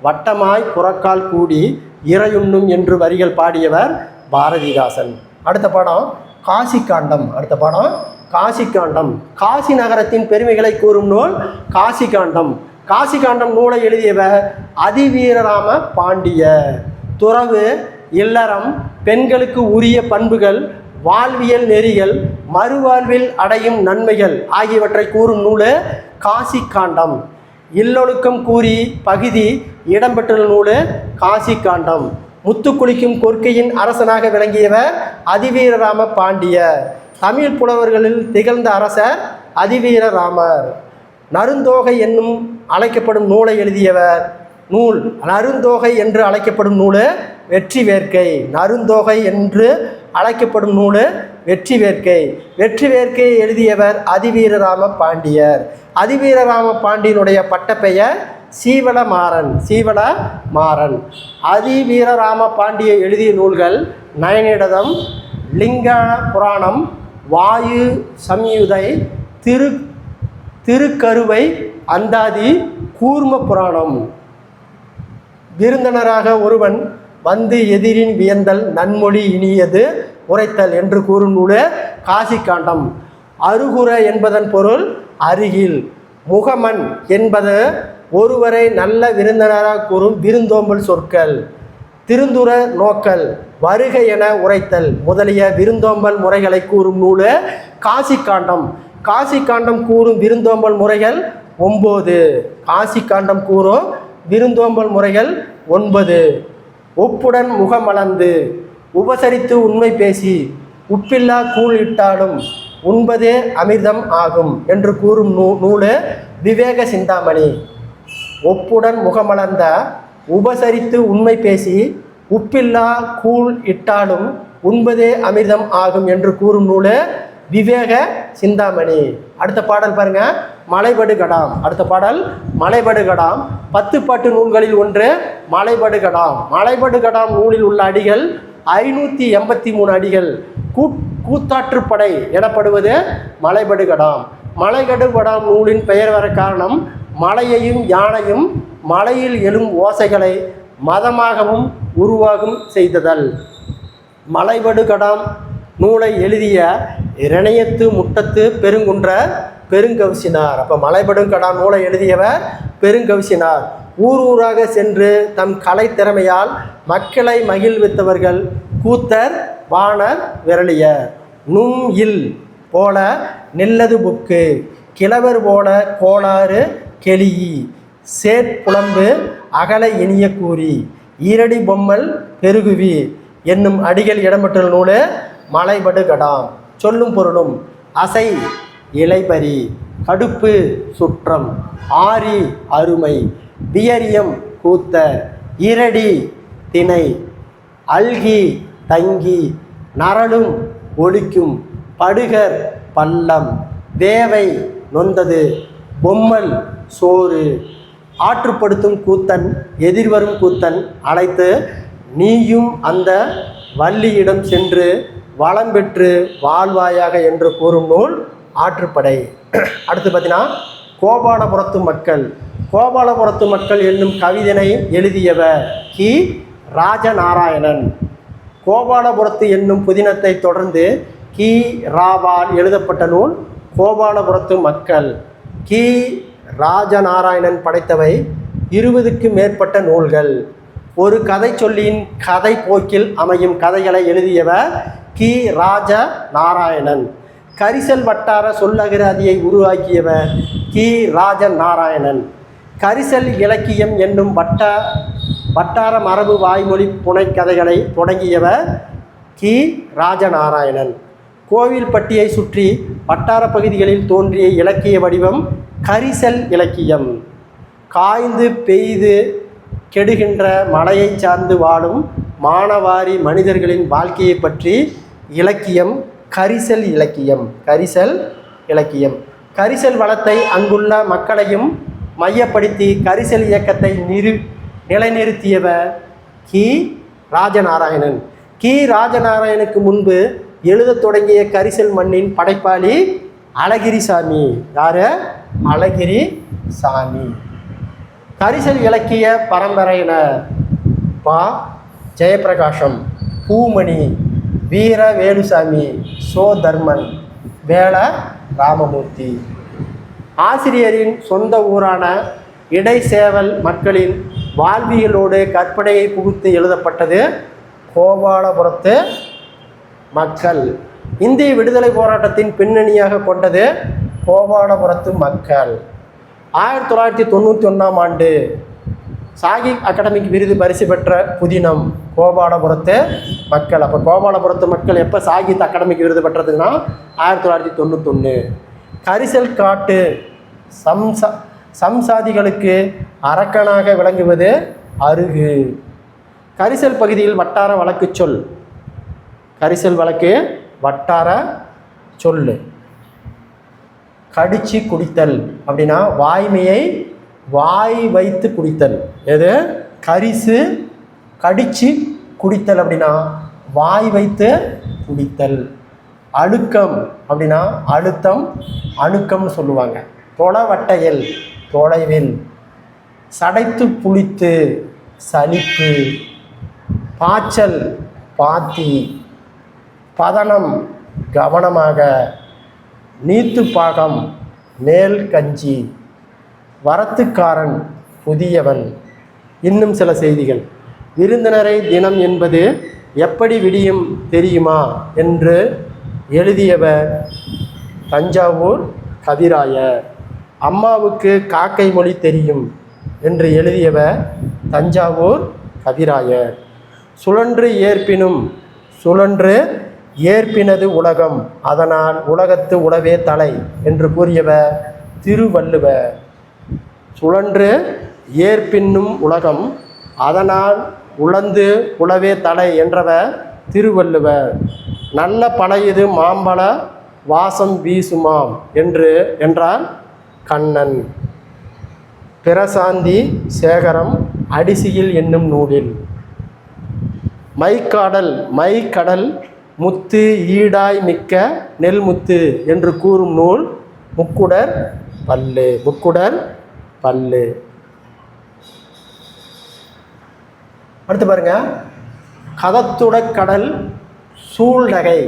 வட்டமாய் புறக்கால் கூடி இறையுண்ணும் என்று வரிகள் பாடியவர் பாரதிதாசன். அடுத்த பாடம் காசிக்காண்டம். காசிக்காண்டம். காசி நகரத்தின் பெருமைகளை கூறும் நூல் காசிக்காண்டம். காசிக்காண்டம் நூலை எழுதியவர் அதிவீரராம பாண்டியர். துறவு, இல்லறம், பெண்களுக்கு உரிய பண்புகள், வாழ்வியல் நெறிகள், மறுவாழ்வில் அடையும் நன்மைகள் ஆகியவற்றை கூறும் நூல் காசிக்காண்டம். இல்லொழுக்கம் கூறி பகுதி இடம்பெற்றுள்ள நூல் காசிக்காண்டம். முத்துக்குளிக்கும் கொற்கையின் அரசனாக விளங்கியவர் அதிவீரராம பாண்டியர். தமிழ் புலவர்களில் திகழ்ந்த அரசர் அதிவீரராமர். நருந்தோகை என்னும் அழைக்கப்படும் நூலை எழுதியவர் நருந்தோகை என்று அழைக்கப்படும் நூல் வெற்றி வேர்க்கை. நருந்தோகை என்று அழைக்கப்படும் நூல் வெற்றி வேர்க்கை. வெற்றி வேர்க்கை எழுதியவர் அதிவீரராம பாண்டியர். அதிவீரராம பாண்டியனுடைய பட்டப்பெயர் சீவலமாறன். அதிவீரராம பாண்டிய எழுதிய நூல்கள் நயனிடதம், லிங்க புராணம், வாயு சம்யுதை, திருக்கருவை, அந்தாதி, கூர்ம புராணம். விருந்தினராக ஒருவன் வந்து எதிரின் வியந்தல் நன்மொழி இனியது உரைத்தல் என்று கூறும் நூல் காசிக்காண்டம். அருகுற என்பதன் பொருள் அருகில். முகமன் என்பது ஒருவரை நல்ல விருந்தினராக கூறும் விருந்தோம்பல் சொற்கள். திருந்துற நோக்கல், வருக என உரைத்தல் முதலிய விருந்தோம்பல் முறைகளை கூறும் நூல் காசிக்காண்டம். காசிக்காண்டம் கூறும் விருந்தோம்பல் முறைகள் 9. காசிக்காண்டம் கூறும் விருந்தோம்பல் முறைகள் 9. ஒப்புடன் முகமலர்ந்து, உபசரித்து உண்மை பேசி, உப்பில்லா கூழ் இட்டாலும் உண்பதே அமிர்தம் ஆகும் என்று கூறும் நூல் விவேக சிந்தாமணி. ஒப்புடன் முகமலர்ந்த, உபசரித்து உண்மை பேசி, உப்பில்லா கூழ் இட்டாலும் உண்பதே அமிர்தம் ஆகும் என்று கூறும் நூல் விவேக சிந்தாமணி. அடுத்த பாடல் பாருங்க, மலைபடுகடாம். அடுத்த பாடல் மலைபடுகடாம். 10 பாட்டு நூல்களில் ஒன்று மலைபடுகடாம். மலைபடுகடாம் நூலில் உள்ள அடிகள் 583 அடிகள். கூத்தாற்றுப்படை எனப்படுவது மலைபடுகடாம். மலைபடுகடாம் நூலின் பெயர் வர காரணம் மலையையும் யானையும் மலையில் எழும் ஓசைகளை மதமாகவும் உருவாகும் செய்ததல். மலைபடுகடாம் நூலை எழுதிய இரணையத்து முட்டத்து பெருங்குன்ற பெருங்கவிசினார். அப்போ மலைபடுகடாம் நூலை எழுதியவர் பெருங்கவிசினார். ஊராக சென்று தம் கலை திறமையால் மக்களை மகிழ்வித்தவர்கள் கூத்தர், வாணர், விரலியர். நும் இல் போல நெல்லது புக்கு, கிழவர் போல கோளாறு கெளியி, சேட்புலம்பு அகல இனிய கூறி, ஈரடி பொம்மல் பெருகுவி என்னும் அடிகள் இடம்பெற்றுள்ள நூல் மலைபடுகடாம். சொல்லும் பொருளும் அசை இலைபறி, கடுப்பு சுற்றம், ஆரி அருமை, வியரியம் கூத்த, ஈரடி திணை, அல்கி தங்கி, நரலும் ஒழிக்கும், படுகர் பள்ளம், வேவை நொந்தது, பொம்மல் சோறு, ஆற்றுப்படுத்தும் கூத்தன் எதிர்வரும் கூத்தன் அழைத்து நீயும் அந்த வள்ளியிடம் சென்று வளம் பெற்று வாழ்வாயாக என்று கூறும் நூல் ஆற்றுப்படை. அடுத்து பார்த்தீங்கன்னா கோபாலபுரத்து மக்கள். கோபாலபுரத்து மக்கள் என்னும் கவிதனை எழுதியவர் கி. ராஜநாராயணன். கோபாலபுரத்து என்னும் புதினத்தை தொடர்ந்து கி. ராவால் எழுதப்பட்ட நூல் கோபாலபுரத்து மக்கள். கி. ராஜநாராயணன் படைத்தவை 20க்கும் மேற்பட்ட நூல்கள். ஒரு கதை சொல்லின் கதை போக்கில் அமையும் கதைகளை எழுதியவர் கி. ராஜநாராயணன். கரிசல் வட்டார சொல்லகராதியை உருவாக்கியவர் கி. ராஜநாராயணன். கரிசல் இலக்கியம் என்னும் வட்டார மரபு வாய்மொழி புனைக்கதைகளை தொடங்கியவர் கி. ராஜநாராயணன். கோவில்பட்டியை சுற்றி வட்டார பகுதிகளில் தோன்றிய இலக்கிய வடிவம் கரிசல் இலக்கியம். காய்ந்து பெய்து கெடுகின்ற மலையை சார்ந்து வாழும் மானவாரி மனிதர்களின் வாழ்க்கையை பற்றி இலக்கியம் கரிசல் இலக்கியம். கரிசல் வளத்தை அங்குள்ள மக்களையும் மையப்படுத்தி கரிசல் இயக்கத்தை நிலைநிறுத்தியவர் கி. ராஜநாராயணன். கி. ராஜநாராயணுக்கு முன்பு எழுதத் தொடங்கிய கரிசல் மண்ணின் படைப்பாளி அழகிரிசாமி. யாரு? அழகிரிசாமி. கரிசல் இலக்கிய பரம்பரையினர் பா. ஜெயப்பிரகாசம், பூமணி, வீர வேலுசாமி, சோ தர்மன், வேல ராமமூர்த்தி. ஆசிரியரின் சொந்த ஊரான இடைச்சேவல் மக்களின் வாழ்வியலோடு கற்பனையை புகுத்து எழுதப்பட்டது கோபாலபுரத்து மக்கள். இந்திய விடுதலை போராட்டத்தின் பின்னணியாக கொண்டது கோபாலபுரத்து மக்கள். 1991ஆம் ஆண்டு சாகிப் அகாடமிக் விருது பரிசு பெற்ற புதினம் கோபாலபுரத்து மக்கள். அப்போ கோபாலபுரத்து மக்கள் எப்போ சாகித் அகாடமிக் விருது பெற்றதுன்னா 1991. கரிசல் காட்டு சம்சாதிகளுக்கு அரக்கனாக விளங்குவது அருகு. கரிசல் பகுதியில் வட்டார வழக்கு சொல். கரிசல் வழக்கு வட்டார சொல். கடிச்சு குடித்தல் அப்படின்னா வாய்மையை வாய் வைத்து குடித்தல். எது? கரிசு. கடிச்சு குடித்தல் அப்படின்னா வாய் வைத்து குடித்தல். அழுக்கம் அப்படின்னா அழுத்தம், அணுக்கம்னு சொல்லுவாங்க. தொலைவட்டையல், தொலைவில். சடைத்து புளித்து, சலிப்பு. பாய்ச்சல், பாத்தி. பதனம், கவனமாக. நீத்து பாகம், மேல் கஞ்சி. வரத்துக்காரன், புதியவன். இன்னும் சில செய்திகள். விருந்தினரை தினம் என்பது எப்படி விடியும் தெரியுமா என்று எழுதியவர் தஞ்சாவூர் கவிராயர். அம்மாவுக்கு காக்கை மொழி தெரியும் என்று எழுதியவர் தஞ்சாவூர் கவிராயர். சுழன்று ஏற்பினும் சுழன்று ஏற்பினது உலகம், அதனால் உலகத்து உளவே தலை என்று கூறியவர் திருவள்ளுவர். சுழன்று ஏற்பின்னும் உலகம், அதனால் உழந்து உளவே தலை என்றவர் திருவள்ளுவர். நல்ல பழையது மாம்பழ வாசம் வீசுமாம் என்றார் கண்ணன். பிரசாந்தி சேகரம் அடிசியில் என்னும் நூலில். மைக்கடல் முத்து ஈடாய் மிக்க நெல்முத்து என்று கூறும் நூல் முக்குடர் பல்லு. அடுத்து பாருங்க. கதத்துட கடல் சூழ்நகை.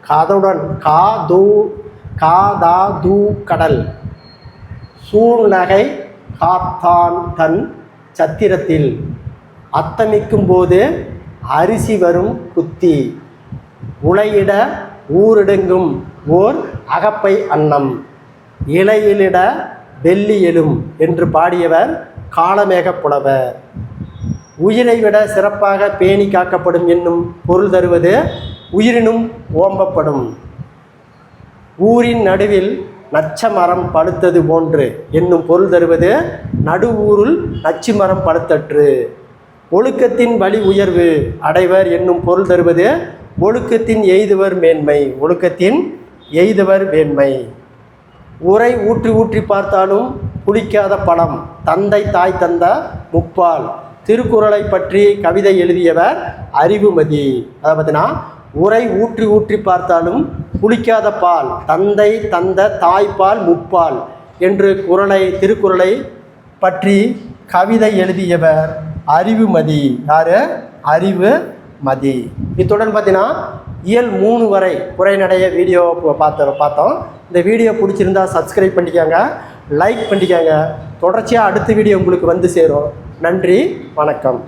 கதவுடன் காதாது கடல் சூழ்நகை காத்தான் தன் சத்திரத்தில் அத்தமிக்கும் போது அரிசி வரும் குத்தி உலையிட ஊரிடெங்கும் ஓர் அகப்பை அன்னம் இலையிலிட வெள்ளி எழும் என்று பாடியவர் காளமேகப் புலவர். உயிரை விட சிறப்பாக பேணி காக்கப்படும் என்னும் பொருள் தருவது உயிரினும் ஓம்பப்படும். ஊரின் நடுவில் நச்ச மரம் பழுத்தது போன்று என்னும் பொருள் தருவது நடுவூருள் நச்சு மரம் பழுத்தற்று. ஒழுக்கத்தின் வழி உயர்வு அடைவர் என்னும் பொருள் தருவது ஒழுக்கத்தின் எய்துவர் மேன்மை. ஒழுக்கத்தின் எய்துவர் மேன்மை. உரை ஊற்றி ஊற்றி பார்த்தாலும் புளிக்காத பழம், தந்தை தாய் தந்த முப்பால். திருக்குறளை பற்றி கவிதை எழுதியவர் அறிவுமதி. அதை பார்த்தீங்கன்னா உரை ஊற்றி ஊற்றி பார்த்தாலும் புளிக்காத பால், தந்தை தந்த தாய்ப்பால் முப்பால் என்று திருக்குறளை பற்றி கவிதை எழுதியவர் அறிவுமதி. யார்? அறிவுமதி. இத்துடன் பார்த்தீங்கன்னா இயல் 3 வரை உரைநடைய வீடியோ பார்த்தோம். இந்த வீடியோ பிடிச்சிருந்தா சப்ஸ்கிரைப் பண்ணிக்கோங்க, லைக் பண்ணிக்கோங்க. தொடர்ச்சியாக அடுத்த வீடியோ உங்களுக்கு வந்து சேரும். நன்றி, வணக்கம்.